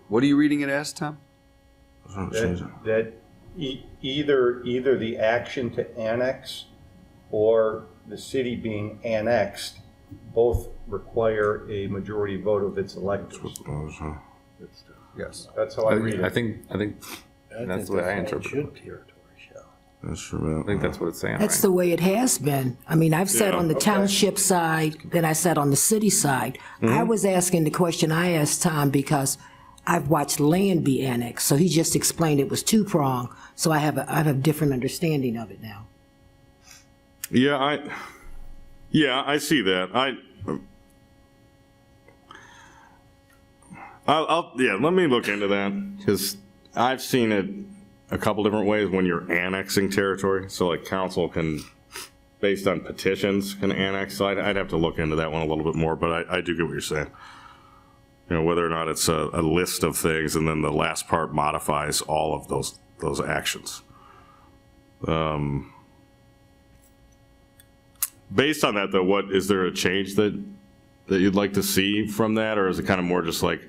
What are you reading it as, Tom? That either the action to annex or the city being annexed both require a majority vote of its electors. Yes. That's how I read it. I think that's the way I interpret it. That's true. I think that's what it's saying. That's right? the way it has been. I've sat on the township side, then I sat on the city side. I was asking the question I asked Tom because I've watched land be annexed, so he just explained it was two-pronged, so I have a different understanding of it now. Yeah, I see that. Let me look into that, because I've seen it a couple different ways when you're annexing territory. So like council can, based on petitions, can annex. So I'd have to look into that one a little bit more, but I do get what you're saying. Whether or not it's a list of things and then the last part modifies all of those actions. Based on that, though, is there a change that you'd like to see from that, or is it kind of more just like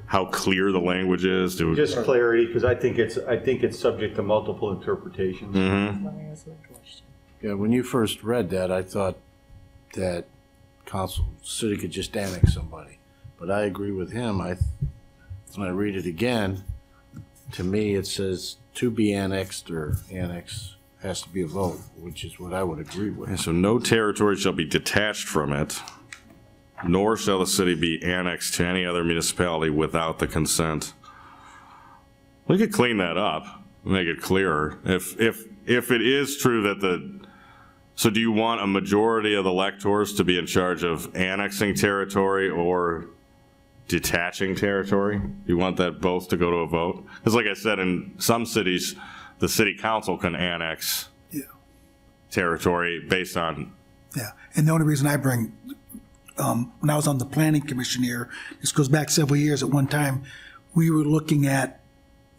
how clear the language is? Just clarity, because I think it's subject to multiple interpretations. Yeah, when you first read that, I thought that city could just annex somebody. But I agree with him. When I read it again, to me, it says to be annexed or annex has to be a vote, which is what I would agree with. And so no territory shall be detached from it, nor shall the city be annexed to any other municipality without the consent. We could clean that up, make it clearer. If it is true that so do you want a majority of the electors to be in charge of annexing territory or detaching territory? You want that both to go to a vote? Because like I said, in some cities, the city council can annex territory based on. Yeah, and the only reason I bring, when I was on the planning commission here, this goes back several years, at one time, we were looking at,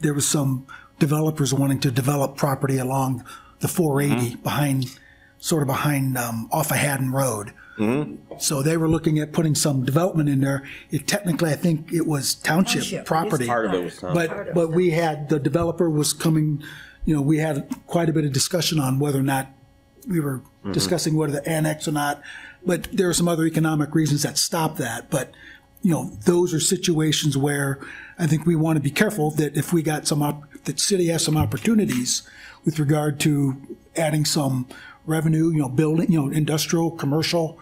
there was some developers wanting to develop property along the 480 behind off of Haddon Road. So they were looking at putting some development in there. Technically, I think it was township property. Part of it was township. But we had, the developer was coming, we had quite a bit of discussion on whether or not we were discussing whether to annex or not. But there are some other economic reasons that stopped that. But, those are situations where I think we want to be careful that if we got that city has some opportunities with regard to adding some revenue, building, industrial, commercial.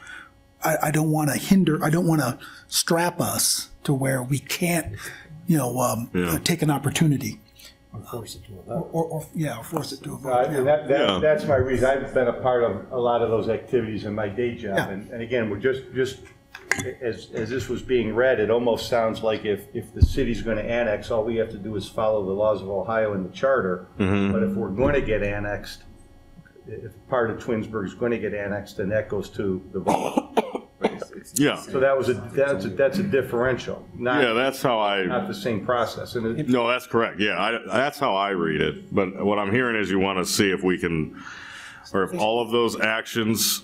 I don't want to strap us to where we can't, take an opportunity. Or force it to a vote. Or force it to a vote. And that's my reason. I've been a part of a lot of those activities in my day job. Yeah. And again, we're just as this was being read, it almost sounds like if the city's going to annex, all we have to do is follow the laws of Ohio and the charter. But if we're going to get annexed, if part of Twinsburg is going to get annexed, then that goes to the vote. Yeah. So that's a differential, Yeah, that's how not the same process. And No, that's correct. Yeah, that's how I read it. But what I'm hearing is you want to see if we can, or if all of those actions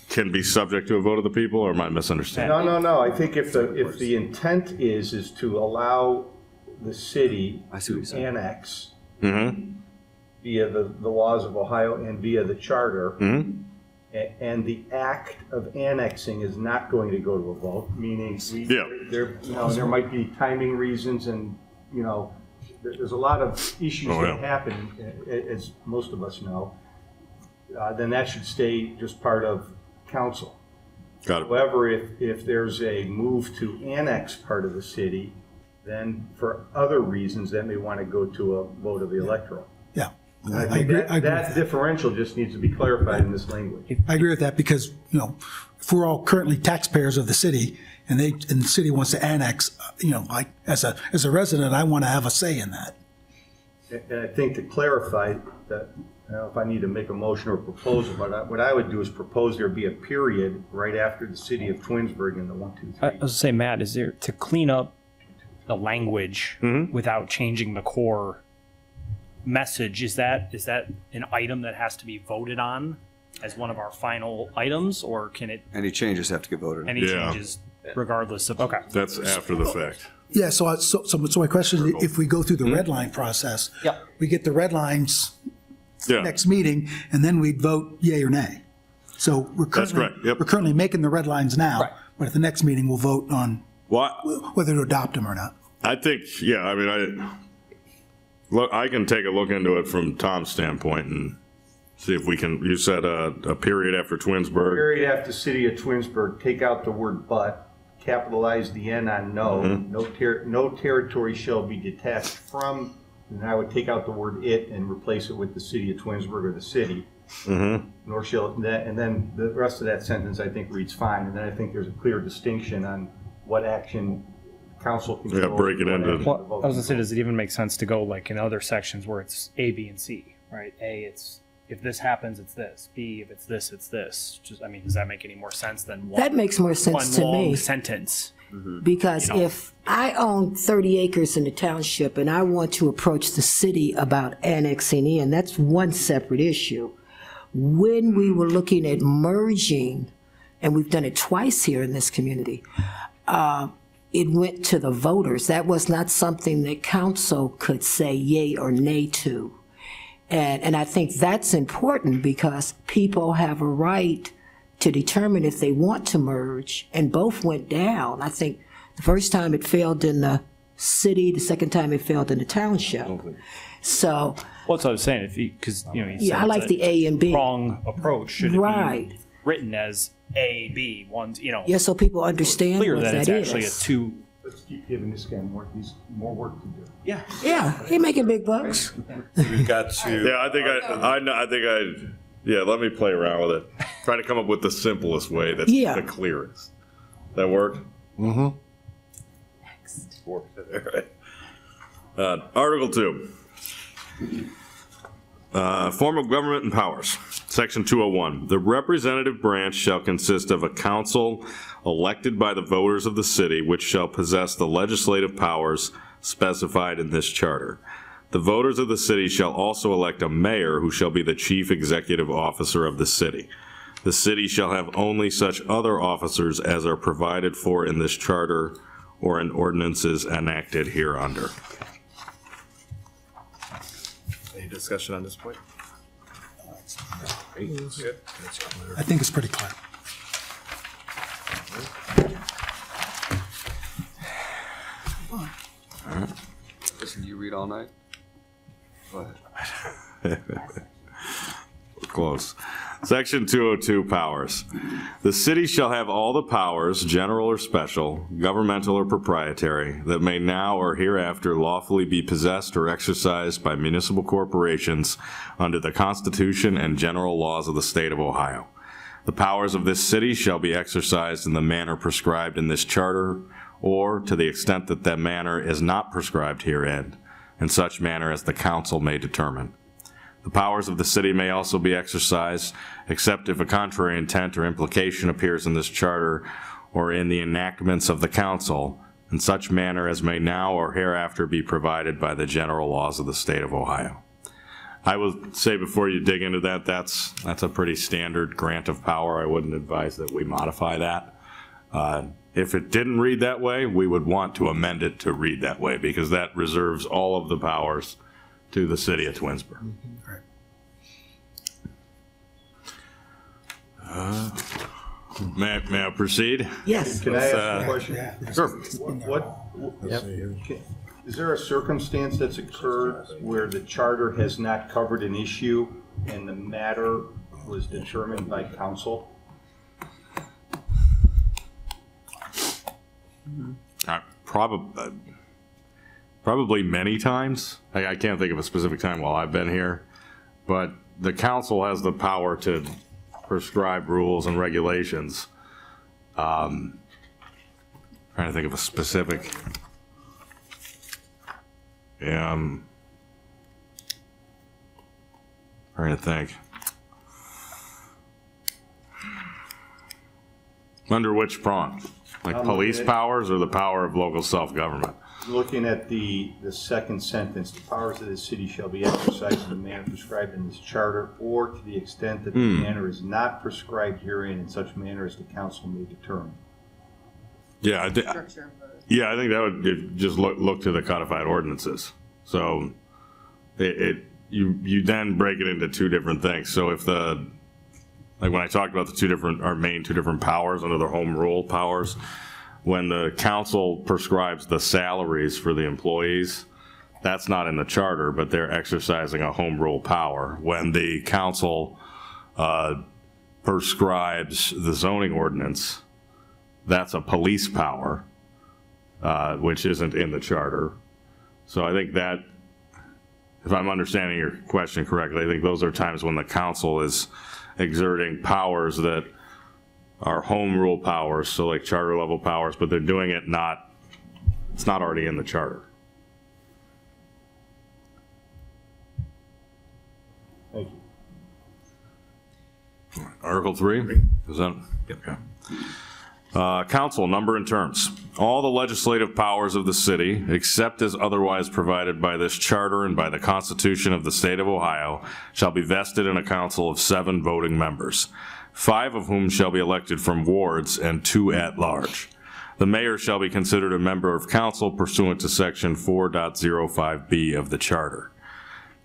can be subject to a vote of the people, or am I misunderstanding? No. I think if the intent is to allow the city to annex via the laws of Ohio and via the charter, and the act of annexing is not going to go to a vote, meaning there might be timing reasons, and there's a lot of issues that happen, as most of us know. Then that should stay just part of council. Got it. However, if there's a move to annex part of the city, then for other reasons, that may want to go to a vote of the electorate. Yeah. I think that differential just needs to be clarified in this language. I agree with that because, if we're all currently taxpayers of the city and the city wants to annex, like as a resident, I want to have a say in that. And I think to clarify that, I don't know if I need to make a motion or proposal, but what I would do is propose there be a period right after the city of Twinsburg in the 1, 2, 3. I was gonna say, Matt, is there, to clean up the language without changing the core message, is that an item that has to be voted on as one of our final items, or can it? Any changes have to get voted on. Any changes regardless of, okay. That's after the fact. Yeah, so my question is, if we go through the red line process, we get the red lines next meeting, and then we'd vote yay or nay. So we're currently making the red lines now, but at the next meeting, we'll vote on whether to adopt them or not. I think, I can take a look into it from Tom's standpoint and see if we can, you said a period after Twinsburg. Period after city of Twinsburg, take out the word but, capitalize the N on no. No territory shall be detached from, and I would take out the word it and replace it with the city of Twinsburg or the city. Nor shall, and then the rest of that sentence I think reads fine, and then I think there's a clear distinction on what action council controls. Break it into. Well, I was gonna say, does it even make sense to go like in other sections where it's A, B, and C, right? A, it's if this happens, it's this. B, if it's this, it's this. Just, I mean, does that make any more sense than one? That makes more sense to me. One long sentence. Because if I own 30 acres in the township and I want to approach the city about annexing in, that's one separate issue. When we were looking at merging, and we've done it twice here in this community, it went to the voters. That was not something that council could say yay or nay to. And I think that's important because people have a right to determine if they want to merge, and both went down. I think the first time it failed in the city, the second time it failed in the township. So. Well, that's what I was saying, because you said I like the A and B. Wrong approach should be written as A, B, one, Yeah, so people understand clear what that that it's actually is. a two. Let's keep giving this guy more work to do. Yeah, he making big bucks. We've got to. Yeah, I think let me play around with it. Try to come up with the simplest way that's the clearest. That work? Next. All right. Article 2. Form of government and powers. Section 201. The representative branch shall consist of a council elected by the voters of the city, which shall possess the legislative powers specified in this charter. The voters of the city shall also elect a mayor who shall be the chief executive officer of the city. The city shall have only such other officers as are provided for in this charter or in ordinances enacted hereunder. Any discussion on this point? I think it's pretty clear. All right. Listen, you read all night? Go ahead. We're close. Section 202, powers. The city shall have all the powers, general or special, governmental or proprietary, that may now or hereafter lawfully be possessed or exercised by municipal corporations under the Constitution and general laws of the state of Ohio. The powers of this city shall be exercised in the manner prescribed in this charter, or to the extent that that manner is not prescribed herein, in such manner as the council may determine. The powers of the city may also be exercised, except if a contrary intent or implication appears in this charter or in the enactments of the council, in such manner as may now or hereafter be provided by the general laws of the state of Ohio. I will say before you dig into that, that's a pretty standard grant of power. I wouldn't advise that we modify that. If it didn't read that way, we would want to amend it to read that way, because that reserves all of the powers to the city of Twinsburg. May I proceed? Yes. Can I ask a question? Sure. Is there a circumstance that's occurred where the charter has not covered an issue and the matter was determined by council? Probably many times. I can't think of a specific time while I've been here, but the council has the power to prescribe rules and regulations. Trying to think of a specific. Trying to think. Under which prong? Like police powers or the power of local self-government? Looking at the second sentence, the powers of the city shall be exercised in the manner prescribed in this charter, or to the extent that the manner is not prescribed herein in such manner as the council may determine. Yeah, I think that would just look to the codified ordinances. So you then break it into two different things. So if like when I talked about our main two different powers under the home rule powers, when the council prescribes the salaries for the employees, that's not in the charter, but they're exercising a home rule power. When the council prescribes the zoning ordinance, that's a police power, which isn't in the charter. So I think that, if I'm understanding your question correctly, I think those are times when the council is exerting powers that are home rule powers, so like charter level powers, but they're doing it it's not already in the charter. Thank you. Article 3, is that? Okay. Council, number and terms. All the legislative powers of the city, except as otherwise provided by this charter and by the Constitution of the state of Ohio, shall be vested in a council of 7 voting members, 5 of whom shall be elected from wards and 2 at large. The mayor shall be considered a member of council pursuant to section 4.05B of the charter.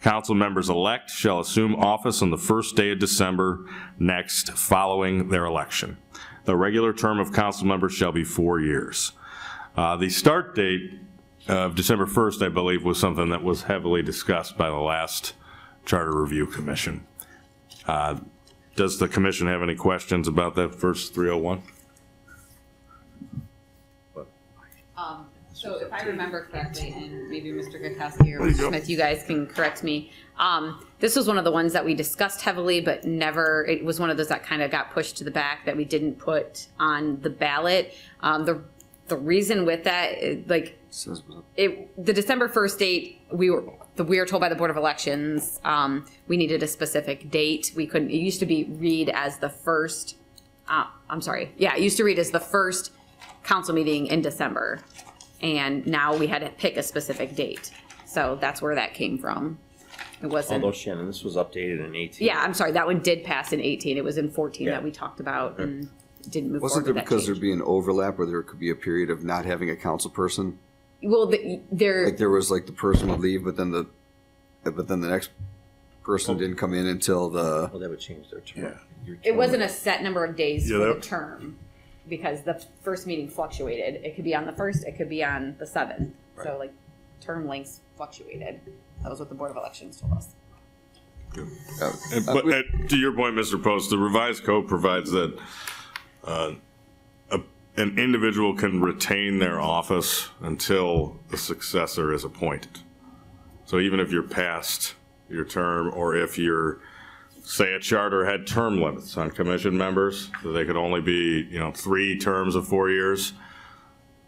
Council members elect shall assume office on the first day of December next following their election. The regular term of council members shall be 4 years. The start date of December 1st, I believe, was something that was heavily discussed by the last Charter Review Commission. Does the commission have any questions about that first 301? So if I remember correctly, and maybe Mr. Gakowski or Mr. Smith, you guys can correct me. This was one of the ones that we discussed heavily, but never, it was one of those that kind of got pushed to the back that we didn't put on the ballot. The reason with that, the December 1st date, we were told by the Board of Elections, we needed a specific date. We couldn't, it used to be read as the first, it used to read as the first council meeting in December. And now we had to pick a specific date. So that's where that came from. It wasn't. Although Shannon, this was updated in 18. Yeah, I'm sorry. That one did pass in 18. It was in 14 that we talked about and didn't move Wasn't forward. there because there'd be an overlap where there could be a period of not having a council person? Well, there was like the person would leave, but then the next person didn't come in until the. Well, that would change their term. Yeah. It wasn't a set number of days for the term because the first meeting fluctuated. It could be on the 1st. It could be on the 7th. Right. So like term lengths fluctuated. That was what the Board of Elections told us. But to your point, Mr. Post, the revised code provides that an individual can retain their office until the successor is appointed. So even if you're past your term, or if you're, say a charter had term limits on commission members, so they could only be, 3 terms of 4 years.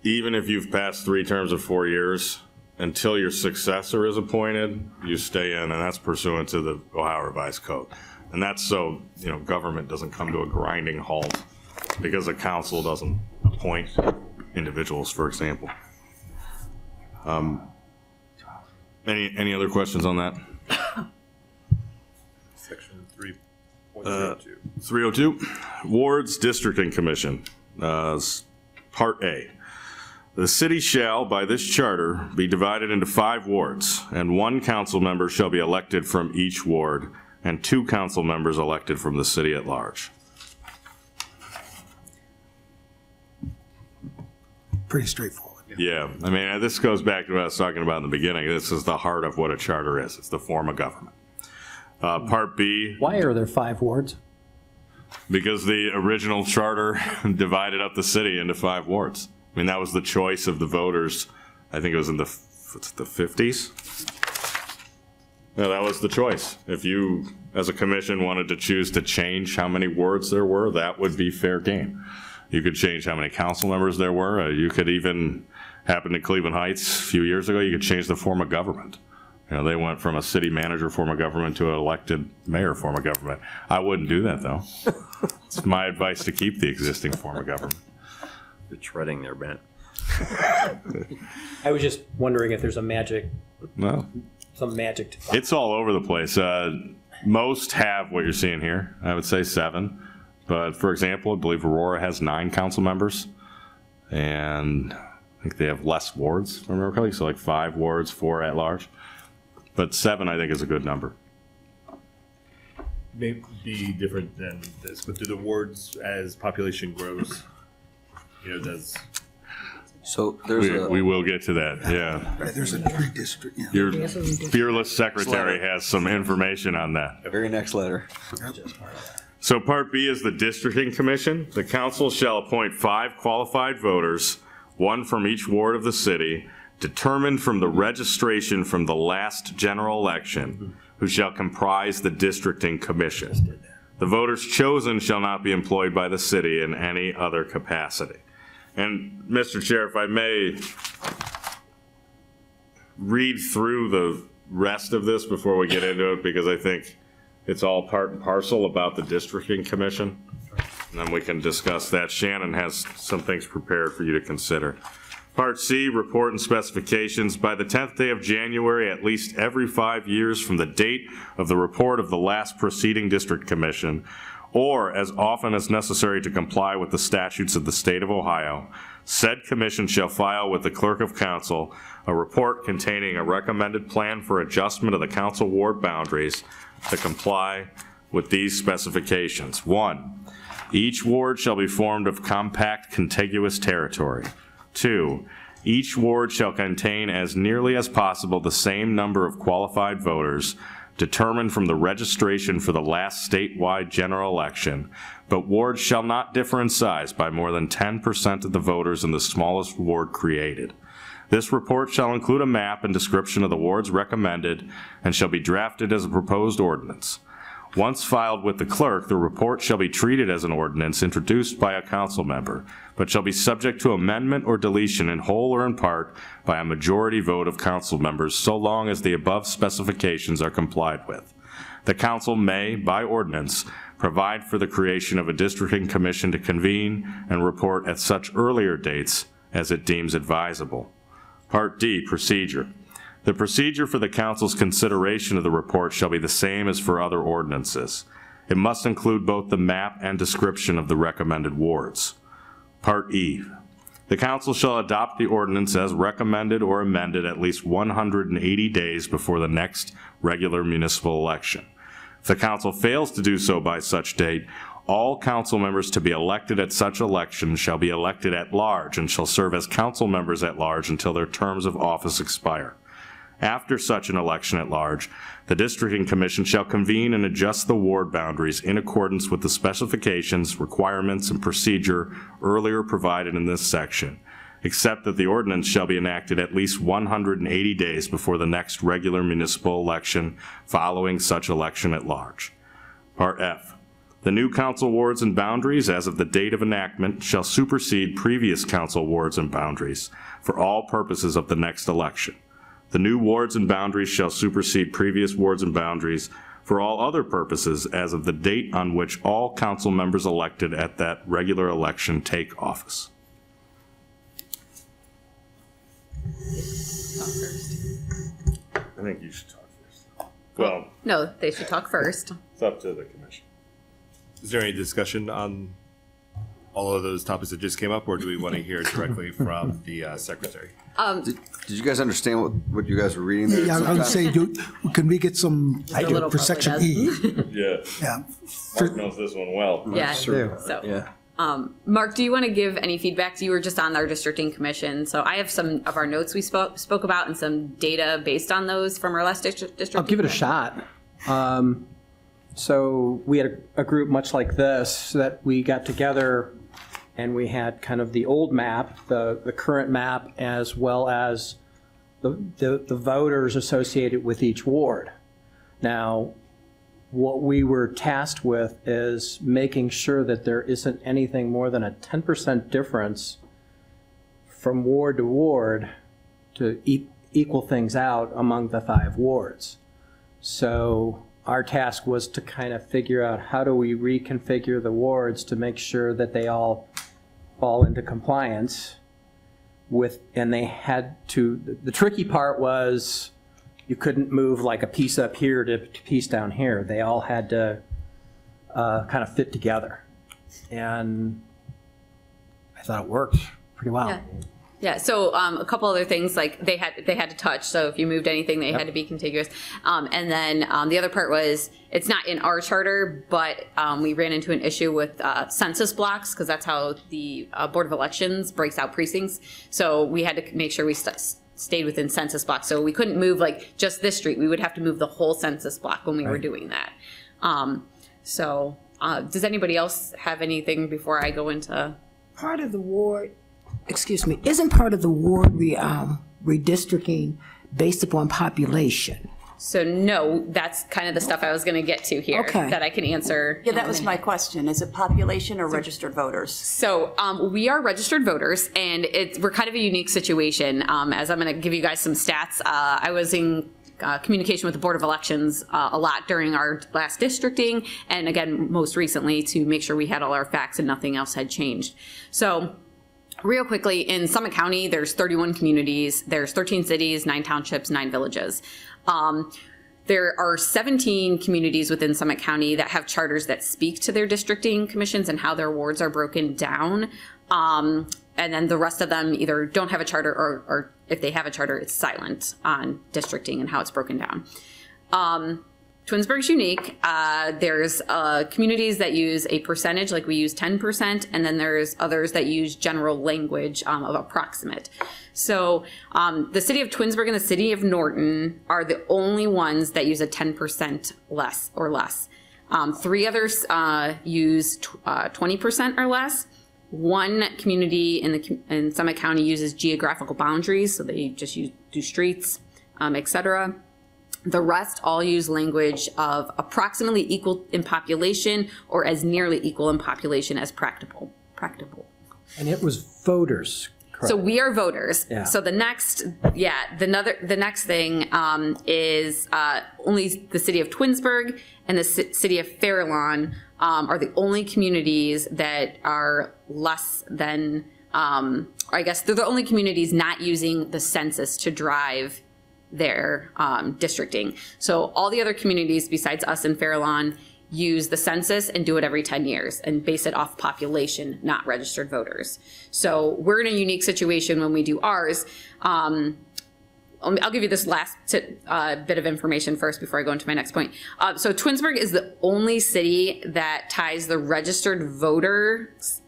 Even if you've passed 3 terms of 4 years until your successor is appointed, you stay in, and that's pursuant to the Ohio Revised Code. And that's so, government doesn't come to a grinding halt because the council doesn't appoint individuals, for example. Any other questions on that? Section 3.02. 302, Wards Districting Commission, Part A. The city shall, by this charter, be divided into 5 wards, and 1 council member shall be elected from each ward, and 2 council members elected from the city at large. Pretty straightforward. Yeah, I mean, this goes back to what I was talking about in the beginning. This is the heart of what a charter is. It's the form of government. Part B. Why are there 5 wards? Because the original charter divided up the city into 5 wards. I mean, that was the choice of the voters. I think it was in the 50s. No, that was the choice. If you, as a commission, wanted to choose to change how many wards there were, that would be fair game. You could change how many council members there were. You could even happen to Cleveland Heights a few years ago, you could change the form of government. They went from a city manager form of government to an elected mayor form of government. I wouldn't do that, though. It's my advice to keep the existing form of government. You're treading there, Brent. I was just wondering if there's a magic, No, some magic to it's all over the place. Most have what you're seeing here. I would say 7. But for example, I believe Aurora has 9 council members. And I think they have less wards, if I remember correctly. So like 5 wards, 4 at large. But 7, I think, is a good number. May be different than this, but do the wards, as population grows, does... So there's we will get to that, yeah. Right, there's a pre-district. Yeah. Your fearless secretary has some information on that. very next letter. So Part B is the districting commission. The council shall appoint 5 qualified voters, 1 from each ward of the city, determined from the registration from the last general election, who shall comprise the districting commission. The voters chosen shall not be employed by the city in any other capacity. And Mr. Chair, if I may read through the rest of this before we get into it, because I think it's all part and parcel about the districting commission. And then we can discuss that. Shannon has some things prepared for you to consider. Part C, report and specifications. By the 10th day of January, at least every 5 years from the date of the report of the last preceding district commission, or as often as necessary to comply with the statutes of the state of Ohio, said commission shall file with the clerk of council a report containing a recommended plan for adjustment of the council ward boundaries to comply with these specifications. 1, each ward shall be formed of compact contiguous territory. 2, each ward shall contain as nearly as possible the same number of qualified voters determined from the registration for the last statewide general election, but wards shall not differ in size by more than 10% of the voters in the smallest ward created. This report shall include a map and description of the wards recommended and shall be drafted as a proposed ordinance. Once filed with the clerk, the report shall be treated as an ordinance introduced by a council member, but shall be subject to amendment or deletion in whole or in part by a majority vote of council members, so long as the above specifications are complied with. The council may, by ordinance, provide for the creation of a districting commission to convene and report at such earlier dates as it deems advisable. Part D, procedure. The procedure for the council's consideration of the report shall be the same as for other ordinances. It must include both the map and description of the recommended wards. Part E. The council shall adopt the ordinance as recommended or amended at least 180 days before the next regular municipal election. If the council fails to do so by such date, all council members to be elected at such election shall be elected at large and shall serve as council members at large until their terms of office expire. After such an election at large, the districting commission shall convene and adjust the ward boundaries in accordance with the specifications, requirements, and procedure earlier provided in this section, except that the ordinance shall be enacted at least 180 days before the next regular municipal election following such election at large. Part F. The new council wards and boundaries as of the date of enactment shall supersede previous council wards and boundaries for all purposes of the next election. The new wards and boundaries shall supersede previous wards and boundaries for all other purposes as of the date on which all council members elected at that regular election take office. I think you should talk first. Well, No, they should talk first. it's up to the commission. Is there any discussion on all of those topics that just came up, or do we want to hear directly from the secretary? Did you guys understand what you guys were reading there? Yeah, I would say, can we get some little for section probably E? Yeah, Yeah. Mark knows this one well. Yeah. So, Mark, do you want to give any feedback? You were just on our districting commission, so I have some of our notes we spoke about and some data based on those from our last district. I'll give it a shot. So we had a group much like this that we got together and we had kind of the old map, the current map, as well as the voters associated with each ward. Now, what we were tasked with is making sure that there isn't anything more than a 10% difference from ward to ward to equal things out among the 5 wards. So our task was to kind of figure out how do we reconfigure the wards to make sure that they all fall into compliance with, and they had to, the tricky part was you couldn't move like a piece up here to piece down here. They all had to kind of fit together. And I thought it worked pretty well. Yeah. Yeah, so a couple other things, like they had to touch, so if you moved anything, they had to be contiguous. And then the other part was, it's not in our charter, but we ran into an issue with census blocks, because that's how the Board of Elections breaks out precincts. So we had to make sure we stayed within census blocks. So we couldn't move like just this street. We would have to move the whole census block when we were doing that. Does anybody else have anything before I go into? Part of the ward, isn't part of the ward redistricting based upon population? So no, that's kind of the stuff I was going to get to here that I can answer. Yeah, that was my question. Is it population or registered voters? So we are registered voters, and we're kind of a unique situation. As I'm going to give you guys some stats, I was in communication with the Board of Elections a lot during our last districting, and again, most recently, to make sure we had all our facts and nothing else had changed. So real quickly, in Summit County, there's 31 communities, there's 13 cities, 9 townships, 9 villages. There are 17 communities within Summit County that have charters that speak to their districting commissions and how their wards are broken down. And then the rest of them either don't have a charter, or if they have a charter, it's silent on districting and how it's broken down. Twinsburg's unique. There's communities that use a percentage, like we use 10%, and then there's others that use general language of approximate. So the city of Twinsburg and the city of Norton are the only ones that use a 10% less or less. 3 others use 20% or less. 1 community in Summit County uses geographical boundaries, so they just do streets, etc. The rest all use language of approximately equal in population or as nearly equal in population as practicable. And it was voters, correct? So we are voters. Yeah. So the next thing is only the city of Twinsburg and the city of Fairlawn are the only communities that are less than, or I guess they're the only communities not using the census to drive their districting. So all the other communities besides us and Fairlawn use the census and do it every 10 years and base it off population, not registered voters. So we're in a unique situation when we do ours. I'll give you this last bit of information first before I go into my next point. So Twinsburg is the only city that ties the registered voters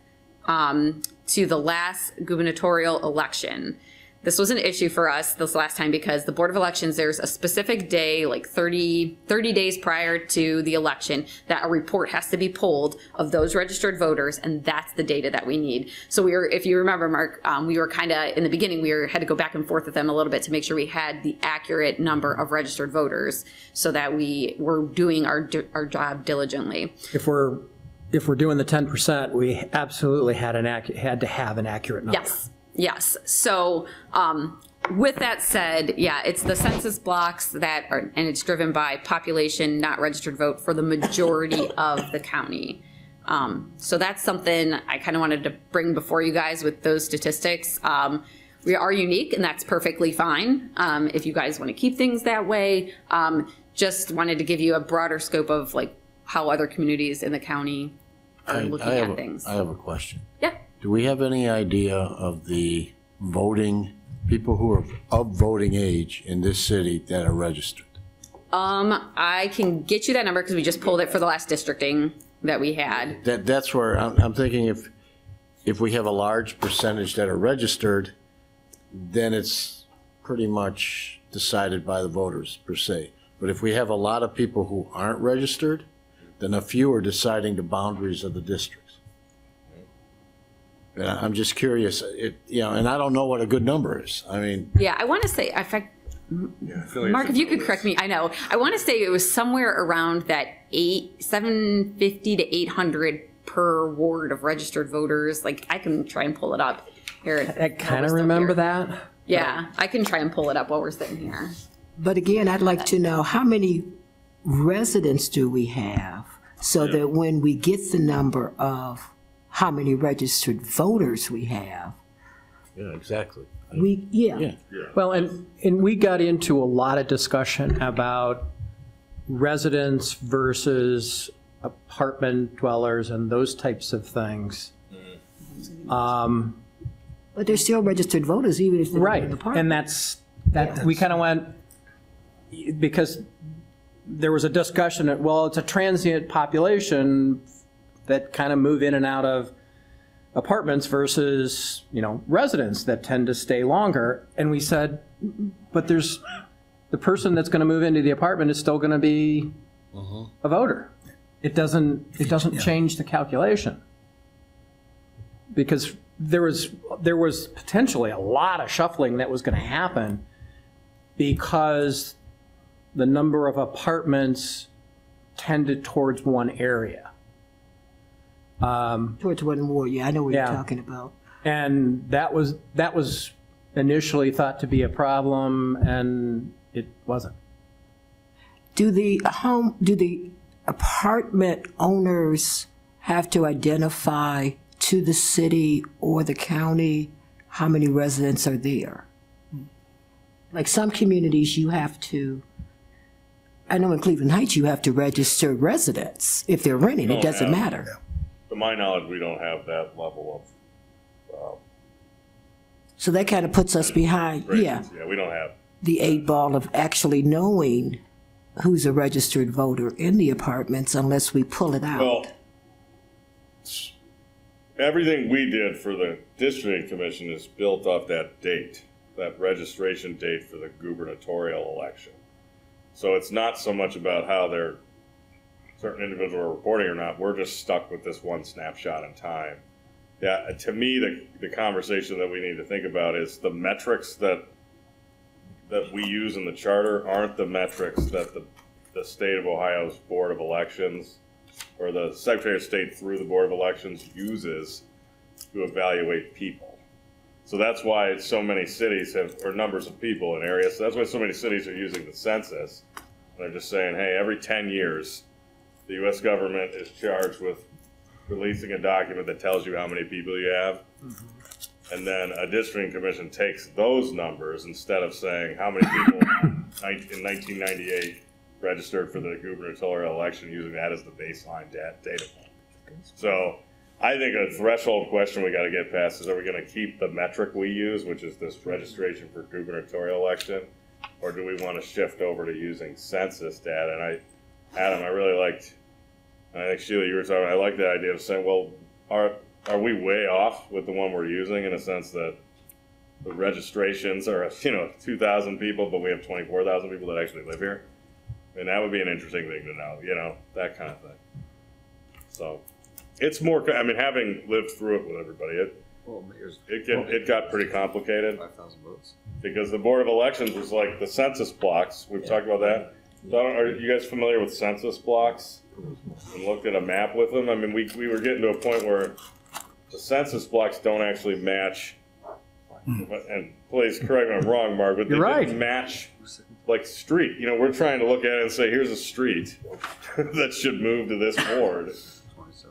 to the last gubernatorial election. This was an issue for us this last time because the Board of Elections, there's a specific day, like 30 days prior to the election, that a report has to be pulled of those registered voters, and that's the data that we need. So if you remember, Mark, we were kind of, in the beginning, had to go back and forth with them a little bit to make sure we had the accurate number of registered voters so that we were doing our job diligently. If we're doing the 10%, we absolutely had to have an accurate number. Yes. So With that said, yeah, it's the census blocks that are, and it's driven by population, not registered vote for the majority of the county. So that's something I kind of wanted to bring before you guys with those statistics. We are unique, and that's perfectly fine. If you guys want to keep things that way, just wanted to give you a broader scope of like how other communities in the county are looking at things. I have a question. Yeah. Do we have any idea of the voting, people who are of voting age in this city that are registered? I can get you that number because we just pulled it for the last districting that we had. That's where I'm thinking if we have a large percentage that are registered, then it's pretty much decided by the voters per se. But if we have a lot of people who aren't registered, then a few are deciding the boundaries of the districts. And I'm just curious, and I don't know what a good number is. I mean. Yeah, I want to say, in fact, Mark, if you could correct me, I want to say it was somewhere around that 750 to 800 per ward of registered voters. Like, I can try and pull it up here. I kind of remember that. Yeah, I can try and pull it up while we're sitting here. But again, I'd like to know how many residents do we have so that when we get the number of how many registered voters we have. Yeah, exactly. Yeah. Well, and we got into a lot of discussion about residents versus apartment dwellers and those types of things. But they're still registered voters even if they're in the apartment. And that we kind of went, because there was a discussion that, well, it's a transient population that kind of move in and out of apartments versus, residents that tend to stay longer. And we said, but there's the person that's going to move into the apartment is still going to be a voter. It doesn't change the calculation. Because there was potentially a lot of shuffling that was going to happen because the number of apartments tended towards one area. Towards one more, I know what you're talking about. And that was initially thought to be a problem, and it wasn't. Do the apartment owners have to identify to the city or the county how many residents are there? Like some communities you have to, I know in Cleveland Heights you have to register residents. If they're renting, it doesn't matter. To my knowledge, we don't have that level of. So that kind of puts us behind, Yeah, we don't have. the 8 ball of actually knowing who's a registered voter in the apartments unless we pull it out. Well, everything we did for the district commission is built off that date, that registration date for the gubernatorial election. So it's not so much about how certain individuals are reporting or not. We're just stuck with this one snapshot in time. Yeah, to me, the conversation that we need to think about is the metrics that we use in the charter aren't the metrics that the state of Ohio's Board of Elections or the Secretary of State through the Board of Elections uses to evaluate people. So that's why so many cities or numbers of people in areas. So that's why so many cities are using the census. They're just saying, hey, every 10 years, the U.S. government is charged with releasing a document that tells you how many people you have. And then a district commission takes those numbers instead of saying how many people in 1998 registered for the gubernatorial election, using that as the baseline data point. So I think a threshold question we got to get past is, are we going to keep the metric we use, which is this registration for gubernatorial election, or do we want to shift over to using census data? And Adam, I really liked, I think Sheila, you were talking, I like the idea of saying, well, are we way off with the one we're using in a sense that the registrations are, 2,000 people, but we have 24,000 people that actually live here? I mean, that would be an interesting thing to know, that kind of thing. So it's more, having lived through it with everybody, it got pretty complicated. 5,000 votes. Because the Board of Elections was like the census blocks. We've talked about that. So are you guys familiar with census blocks? And looked at a map with them? I mean, we were getting to a point where the census blocks don't actually match And please correct me if I'm wrong, Mark, but they You're right. didn't match like street. You know, we're trying to look at it and say, here's a street that should move to this ward.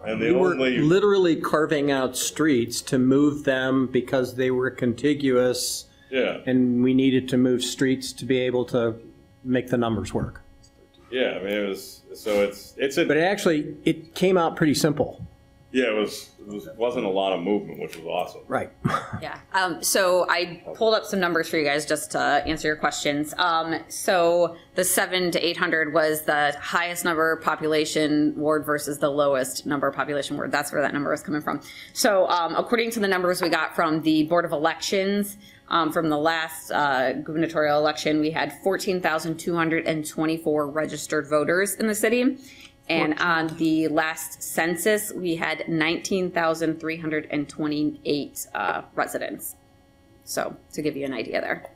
And We were literally carving out streets to move them because they were contiguous. Yeah. And we needed to move streets to be able to make the numbers work. Yeah, I mean, it was, so it's But it came out pretty simple. yeah, wasn't a lot of movement, which was awesome. Right. Yeah. So I pulled up some numbers for you guys just to answer your questions. So the 700 to 800 was the highest number of population ward versus the lowest number of population ward. That's where that number is coming from. So according to the numbers we got from the Board of Elections, from the last gubernatorial election, we had 14,224 registered voters in the city. And on the last census, we had 19,328 residents. So to give you an idea there.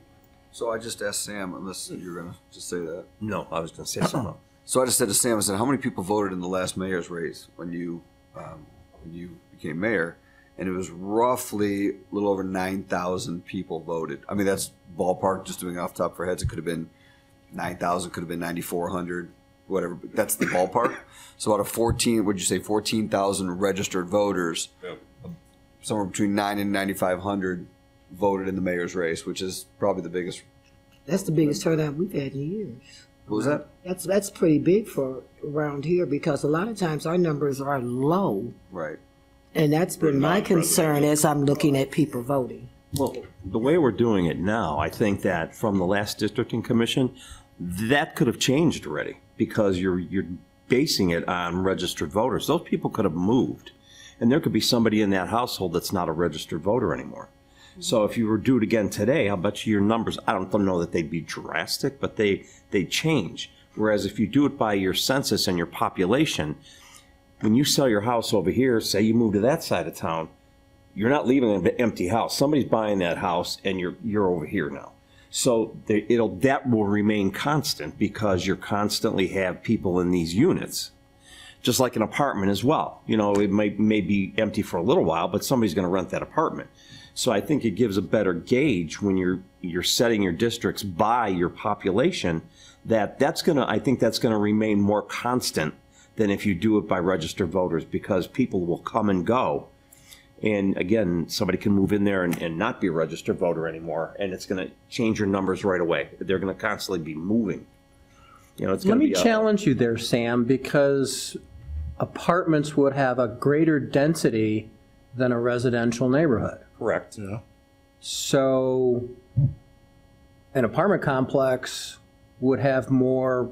So I just asked Sam, unless you're going to just say that. No, I was going to say something. So I just said to Sam, I said, how many people voted in the last mayor's race when you became mayor? And it was roughly a little over 9,000 people voted. I mean, that's ballpark, just doing off the top of our heads. It could have been 9,000, could have been 9,400, whatever. But that's the ballpark. So out of 14,000 registered voters, somewhere between 9 and 9,500 voted in the mayor's race, which is probably the biggest. That's the biggest turnout we've had in years. What was that? That's pretty big for around here because a lot of times our numbers are low. Right. And that's been my concern as I'm looking at people voting. Well, the way we're doing it now, I think that from the last districting commission, that could have changed already because you're basing it on registered voters. Those people could have moved, and there could be somebody in that household that's not a registered voter anymore. So if you were to do it again today, I'll bet you your numbers, I don't know that they'd be drastic, but they'd change. Whereas if you do it by your census and your population, when you sell your house over here, say you move to that side of town, you're not leaving an empty house. Somebody's buying that house, and you're over here now. So that will remain constant because you constantly have people in these units, just like an apartment as well. You know, it may be empty for a little while, but somebody's going to rent that apartment. So I think it gives a better gauge when you're setting your districts by your population. I think that's going to remain more constant than if you do it by registered voters, because people will come and go. And again, somebody can move in there and not be a registered voter anymore, and it's going to change your numbers right away. They're going to constantly be moving. You know, it's Let me challenge you there, Sam, because apartments would have a greater density than a residential neighborhood. Correct. Yeah. So an apartment complex would have more.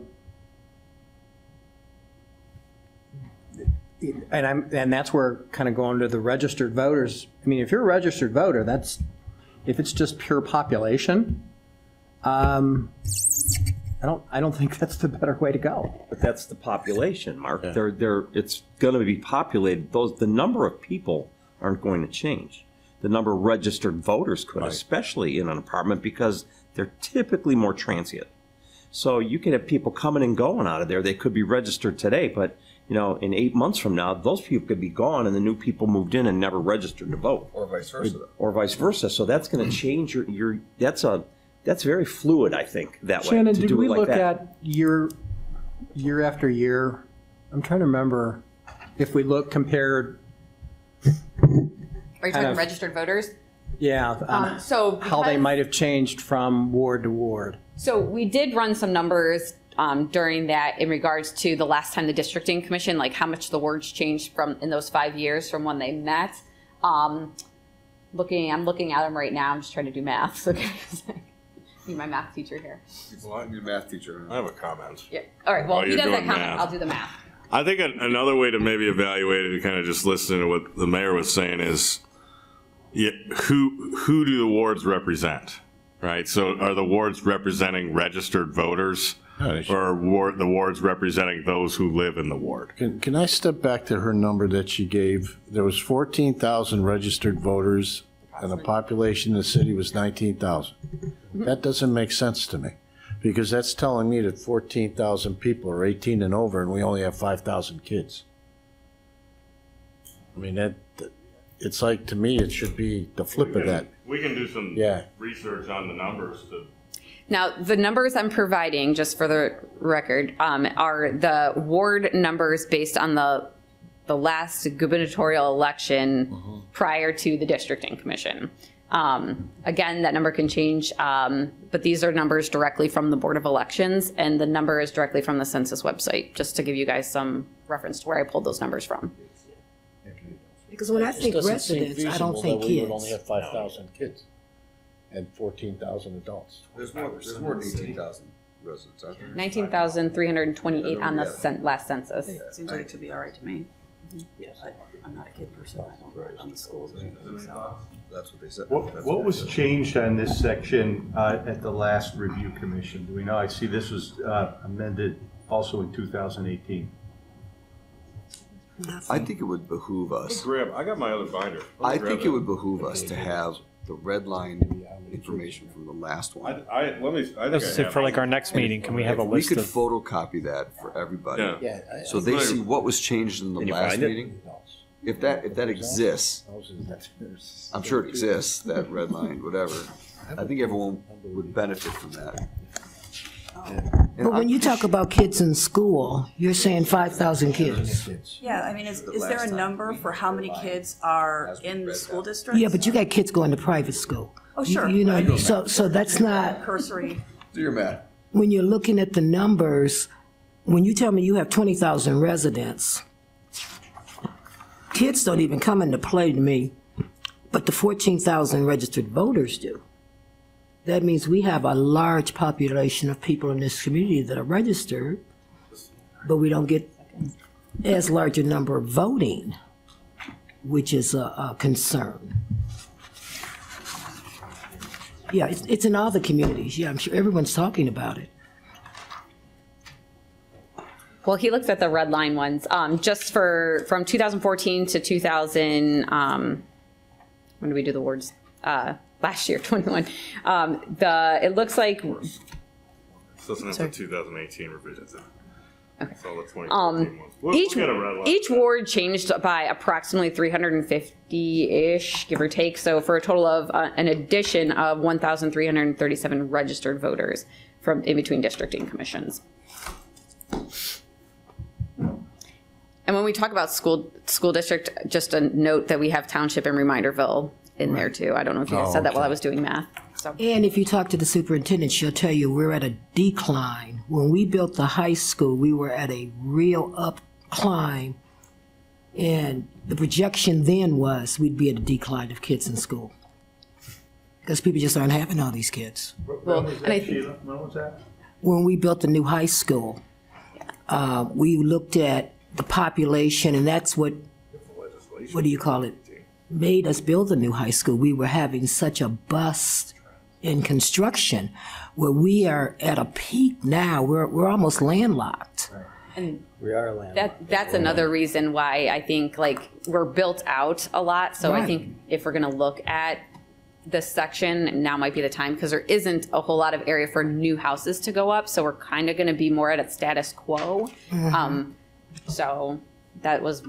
And that's where kind of going to the registered voters. I mean, if you're a registered voter, if it's just pure population, I don't think that's the better way to go. But that's the population, Mark. Yeah. It's going to be populated. The number of people aren't going to change. The number of registered voters could, especially in an apartment, because they're typically more transient. So you can have people coming and going out of there. They could be registered today, but you know, in 8 months from now, those people could be gone, and the new people moved in and never registered to vote, Or vice versa. or vice versa. So that's going to change your. That's very fluid, I think, that way. Shannon, to did do we it like look that. at year after year? I'm trying to remember if we compared. Are you Kind talking of. registered voters? Yeah, So how they because- might have changed from ward to ward. So we did run some numbers during that in regards to the last time the districting commission, like how much the wards changed from in those 5 years from when they met. I'm looking at them right now. I'm just trying to do math. So need my math teacher here. Well, I need a math teacher. I have a comment. Yeah. All right. Well, While he you're does that doing comment. math. I'll do the math. I think another way to maybe evaluate it, kind of just listening to what the mayor was saying, is who do the wards represent, right? So are the wards representing registered voters, or the wards representing those who live in the ward? Can I step back to her number that she gave? There was 14,000 registered voters, and the population in the city was 19,000. That doesn't make sense to me, because that's telling me that 14,000 people are 18 and over, and we only have 5,000 kids. I mean, it's like, to me, it should be the flip of that. We can do some Yeah. research on the numbers to. Now, the numbers I'm providing, just for the record, are the ward numbers based on the last gubernatorial election prior to the districting commission. Again, that number can change, but these are numbers directly from the Board of Elections, and the number is directly from the census website, just to give you guys some reference to where I pulled those numbers from. Because when I think residents, I don't think We would only kids. have 5,000 kids and 14,000 adults. There's more than 18,000 residents, aren't there? 19,328 on the last census. Seems like it should be all right to me. But I'm not a kid person, I don't work on the schools or anything, so. That's what they said. What was changed on this section at the last review commission? Do we know? I see this was amended also in 2018. I think it would behoove us. I got my other binder. I think it would behoove us to have the red line information from the last one. I think Let's say for like our next meeting, can we have a We list could of? photocopy that for everybody. Yeah. So they see what was changed in the Can you last find it? meeting. If that exists, I'm sure it exists, that red line, whatever. I think everyone would benefit from that. But when you talk about kids in school, you're saying 5,000 kids. Yeah, I mean, is there a number for how many kids are in the school district? Yeah, but you got kids going to private school. Oh, sure. You know, so that's not, Cursory. Do your math. when you're looking at the numbers, when you tell me you have 20,000 residents, kids don't even come into play to me, but the 14,000 registered voters do. That means we have a large population of people in this community that are registered, but we don't get as large a number voting, which is a concern. Yeah, it's in all the communities. Yeah, I'm sure everyone's talking about it. Well, he looks at the red line ones, just from 2014 to 2000, when did we do the wards? Last year, 21. It looks like, This doesn't have the 2018 revisions in it. Okay. It's all the 2014 ones. We'll each get a red line. each ward changed by approximately 350-ish, give or take, so for a total of an addition of 1,337 registered voters from in between districting commissions. And when we talk about school district, just a note that we have Township and Reminderville in there too. I don't know if you guys said that while I was doing math. So. And if you talk to the superintendent, she'll tell you we're at a decline. When we built the high school, we were at a real up climb. And the projection then was we'd be at a decline of kids in school. Because people just aren't having all these kids. Well, and I think, Sheila, when was that? When we built the new high school, we looked at the population, and that's what do you call it, made us build the new high school. We were having such a bust in construction where we are at a peak now. We're almost landlocked. and We are landlocked. that's another reason why I think like we're built out a lot. So I Right. think if we're gonna look at this section, now might be the time, because there isn't a whole lot of area for new houses to go up. So we're kind of gonna be more at a status quo. So that was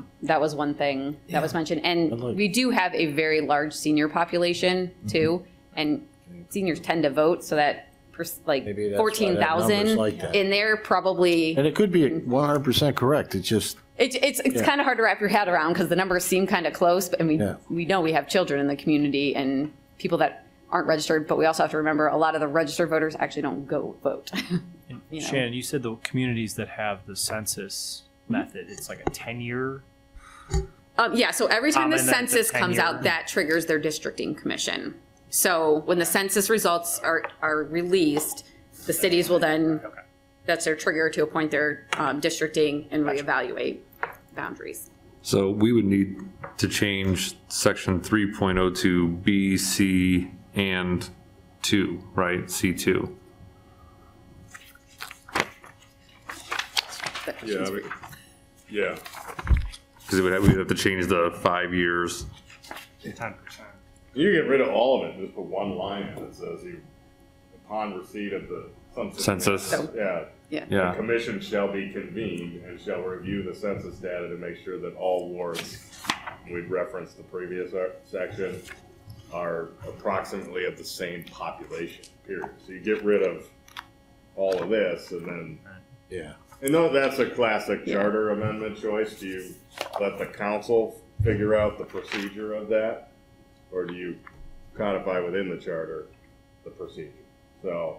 one thing that was mentioned. And we do have a very large senior population too. And seniors tend to vote, so that Maybe that's why that 14,000 number's like that. in there probably. And it could be 100% correct, it's just, It's kind of hard to wrap your head around because the numbers seem kind of close, and we know we have children in the community and people that aren't registered, but we also have to remember a lot of the registered voters actually don't go vote. You know? Shannon, you said the communities that have the census method, it's like a 10-year. Yeah, so every time the And then it's a census comes 10-year. out, that triggers their districting commission. So when the census results are released, the cities will then, that's their trigger to appoint their districting and reevaluate boundaries. So we would need to change section 3.02 B, C, and 2, right? C2. Yeah. Because we'd have to change the 5 years. 10%. You get rid of all of it, just put one line in that says upon receipt of the Census. Yeah. Yeah. The commission shall be convened and shall review the census data to make sure that all wards we'd referenced the previous section, are approximately of the same population, period. So you get rid of all of this, and then, Yeah. and that's a classic charter amendment choice. Do you let the council figure out the procedure of that, or do you codify within the charter the procedure? So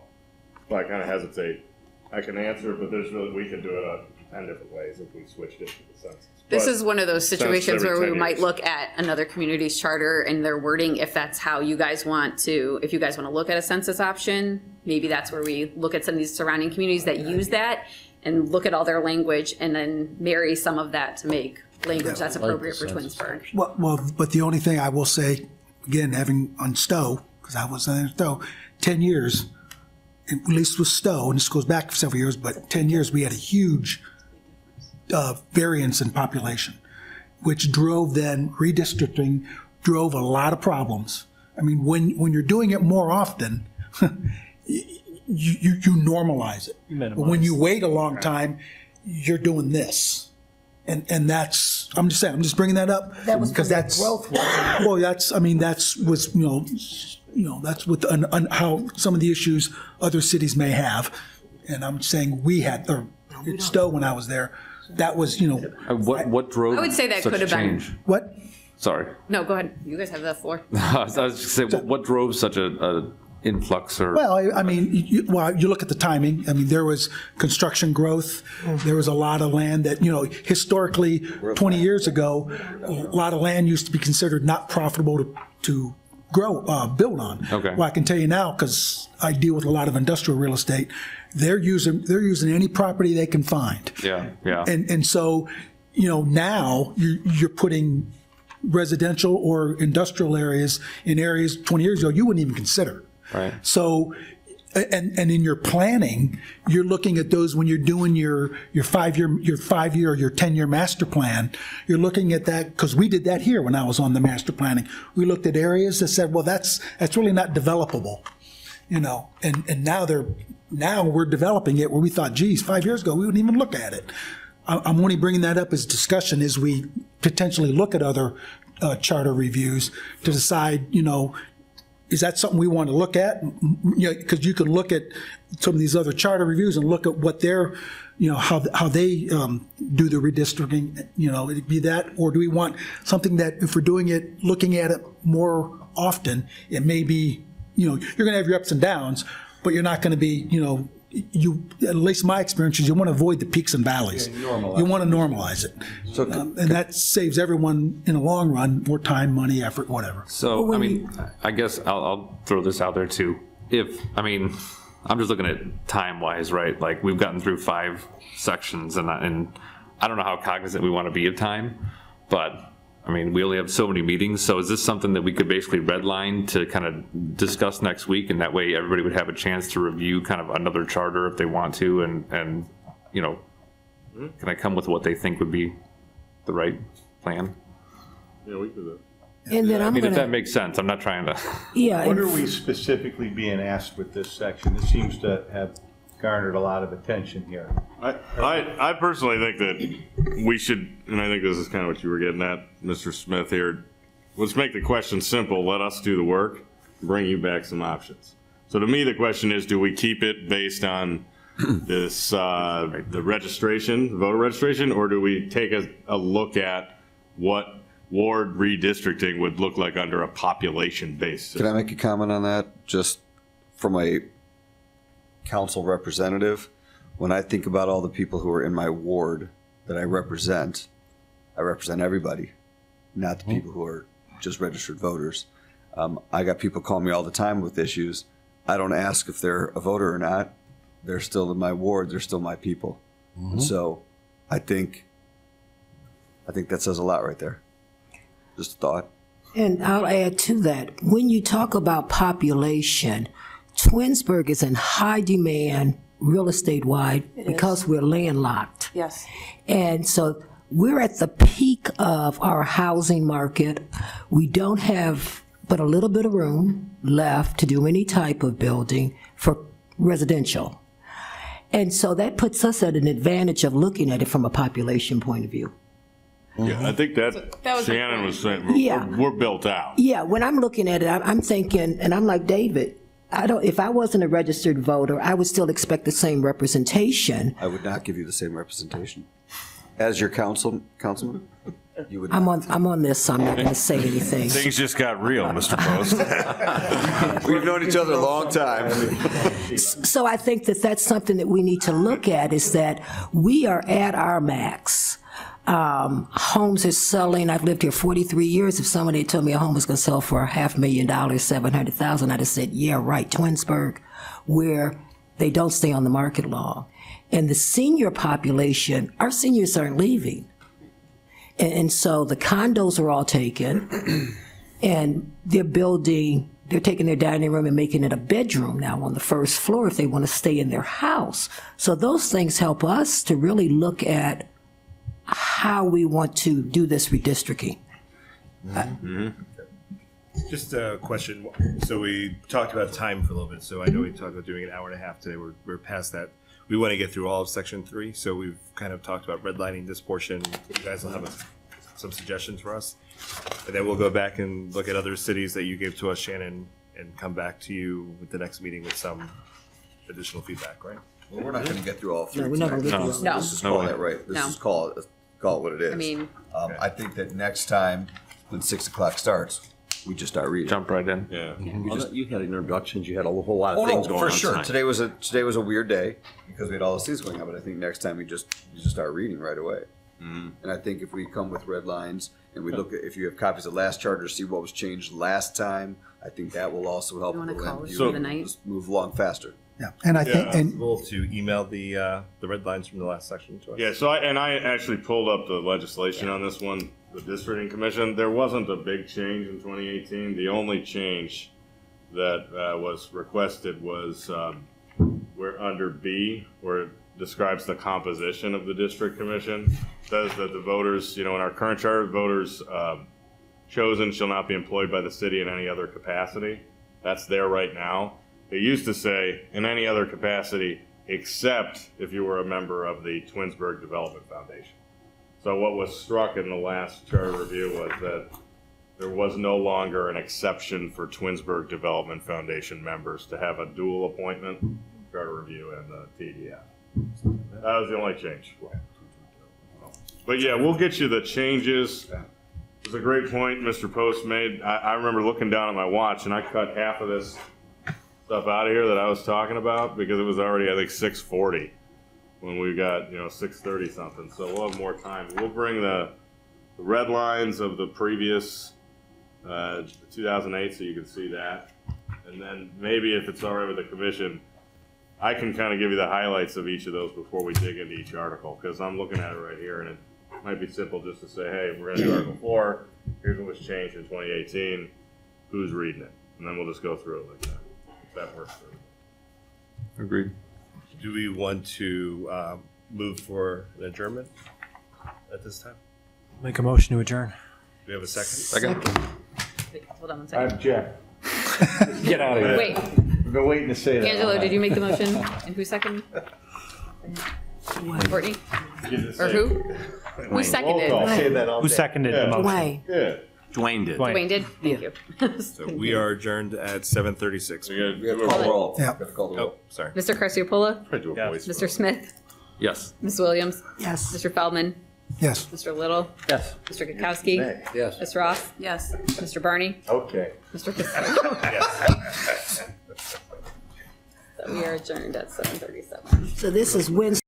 I kind of hesitate. I can answer, but we can do it 10 different ways if we switched it to the census. This But is one of those census situations every where we 10 might years. look at another community's charter and their wording, if that's how you guys want to, if you guys want to look at a census option, maybe that's where we look at some of these surrounding communities that use that and look at all their language and then marry some of that to make language that's appropriate for Twinsburg. Well, but the only thing I will say, again, having on Stowe, because I was in Stowe, 10 years, at least with Stowe, and this goes back several years, but 10 years, we had a huge variance in population, which drove then redistricting, drove a lot of problems. I mean, when you're doing it more often, you normalize it. But when you wait a long time, you're doing this. And that's, I'm just saying, I'm just bringing that up. That was because from the that's growth one. well, that's, I mean, that's was, that's with how some of the issues other cities may have. And I'm saying we had, or at Stowe when I was there, that was, What drove I would say that such could a have been- change? What? Sorry. No, go ahead. You guys have the floor. I was just saying, what drove such a influx or? Well, I mean, you look at the timing. I mean, there was construction growth. There was a lot of land that, historically, 20 years ago, a lot of land used to be considered not profitable to build on. Okay. Well, I can tell you now, because I deal with a lot of industrial real estate, they're using any property they can find. Yeah, yeah. And so, now you're putting residential or industrial areas in areas 20 years ago you wouldn't even consider. Right. So, and in your planning, you're looking at those when you're doing your 5-year or your 10-year master plan. You're looking at that, because we did that here when I was on the master planning. We looked at areas that said, well, that's really not developable, and now we're developing it where we thought, geez, 5 years ago, we wouldn't even look at it. I'm only bringing that up as discussion as we potentially look at other charter reviews to decide, is that something we want to look at? Because you can look at some of these other charter reviews and look at what their, how they do the redistricting, it'd be that, or do we want something that if we're doing it, looking at it more often, it may be, you're going to have your ups and downs, but you're not going to be, at least my experience is you want to avoid the peaks and valleys. You want to normalize it. So, and that saves everyone in the long run more time, money, effort, whatever. So, I mean, I guess I'll throw this out there too. I'm just looking at time-wise, right? Like, we've gotten through 5 sections, and I don't know how cognizant we want to be of time, but, we only have so many meetings, so is this something that we could basically redline to kind of discuss next week, and that way everybody would have a chance to review kind of another charter if they want to, and can I come with what they think would be the right plan? Yeah, we could do that. And then if that makes sense, I'm not trying to. Yeah. What are we specifically being asked with this section? It seems to have garnered a lot of attention here. I personally think that we should, and I think this is kind of what you were getting at, Mr. Smith here. Let's make the question simple. Let us do the work. Bring you back some options. So to me, the question is, do we keep it based on this the registration, the voter registration, or do we take a look at what ward redistricting would look like under a population-based system? Can I make a comment on that? Just from a council representative, when I think about all the people who are in my ward that I represent everybody, not the people who are just registered voters. I got people calling me all the time with issues. I don't ask if they're a voter or not. They're still in my ward. They're still my people. And so I think that says a lot right there. Just a thought. And I'll add to that, when you talk about population, Twinsburg is in high demand real estate wide because we're landlocked. Yes. And so we're at the peak of our housing market. We don't have but a little bit of room left to do any type of building for residential. And so that puts us at an advantage of looking at it from a population point of view. Yeah, I think that was my Shannon point. was saying, Yeah. we're built out. Yeah, when I'm looking at it, I'm thinking, and I'm like David, if I wasn't a registered voter, I would still expect the same representation. I would not give you the same representation. As your councilman, you would. I'm on this, so I'm not going to say anything. Things just got real, Mr. Post. We've known each other a long time. So I think that that's something that we need to look at, is that we are at our max. Homes are selling. I've lived here 43 years. If somebody had told me a home was going to sell for $500,000, $700,000, I'd have said, yeah, right, Twinsburg, where they don't stay on the market long. And the senior population, our seniors aren't leaving. And so the condos are all taken, and they're taking their dining room and making it a bedroom now on the first floor if they want to stay in their house. So those things help us to really look at how we want to do this redistricting. Just a question. So we talked about time for a little bit. So I know we talked about doing an hour and a half today. We're past that. We want to get through all of section 3. So we've kind of talked about redlining this portion. You guys will have some suggestions for us. And then we'll go back and look at other cities that you gave to us, Shannon, and come back to you with the next meeting with some additional feedback, right? Well, we're not going to get through all 3. No, we're not going to get through all. No. Let's just call that right. No. Let's just call it what it is. I mean- I think that next time, when 6 o'clock starts, we just start reading. Jump right in. Yeah. You had introductions, you had a whole lot of Oh, no, things going on for sure. tonight. Today was a weird day because we had all those things going on, but I think next time you just start reading right away. And I think if we come with red lines and we look at, if you have copies of last charter, see what was changed last time, I think that will also help. You wanna with call the us land for the night? Just move along faster. Yeah, and I think, and Possible to email the red lines from the last section to us. Yeah, so I actually pulled up the legislation on this one, the districting commission. There wasn't a big change in 2018. The only change that was requested was where under B, where it describes the composition of the district commission, says that the voters, in our current charter, voters chosen shall not be employed by the city in any other capacity. That's there right now. It used to say in any other capacity except if you were a member of the Twinsburg Development Foundation. So what was struck in the last charter review was that there was no longer an exception for Twinsburg Development Foundation members to have a dual appointment, charter review and the TDF. That was the only change. But yeah, we'll get you the changes. It was a great point Mr. Post made. I remember looking down at my watch and I cut half of this stuff out of here that I was talking about because it was already, I think, 6:40 when we got, 6:30 something. So we'll have more time. We'll bring the red lines of the previous 2008 so you can see that. And then maybe if it's all right with the commission, I can kind of give you the highlights of each of those before we dig into each article, because I'm looking at it right here and it might be simple just to say, hey, we're going to do Article 4. Here's what was changed in 2018. Who's reading it? And then we'll just go through it like that. That works for me. Agreed. Do we want to move for an adjournment at this time? Make a motion to adjourn. Do we have a second? Second. Wait, hold on one second. Jeff. Get out of here. Wait, We've been waiting to say that. Angelo, did you make the motion? And who seconded? Courtney? Or who? Who seconded? Roll call. Say that all Who day. seconded the motion? Dwayne. Yeah. Dwayne did. Dwayne did? Thank you. So we are adjourned at 7:36. We have to call the roll. Yeah. We have to call the roll. Oh, sorry. Mr. Cresciopola? Try to do a Yes. voice Mr. vote. Smith? Yes. Ms. Williams? Yes. Mr. Feldman? yes. Mr. Little? Yes. Mr. Gakowski? Yes. Ms. Ross? Yes. Mr. Barney? Okay. Mr. Castillo? So we are adjourned at 7:37. So this is Wednesday.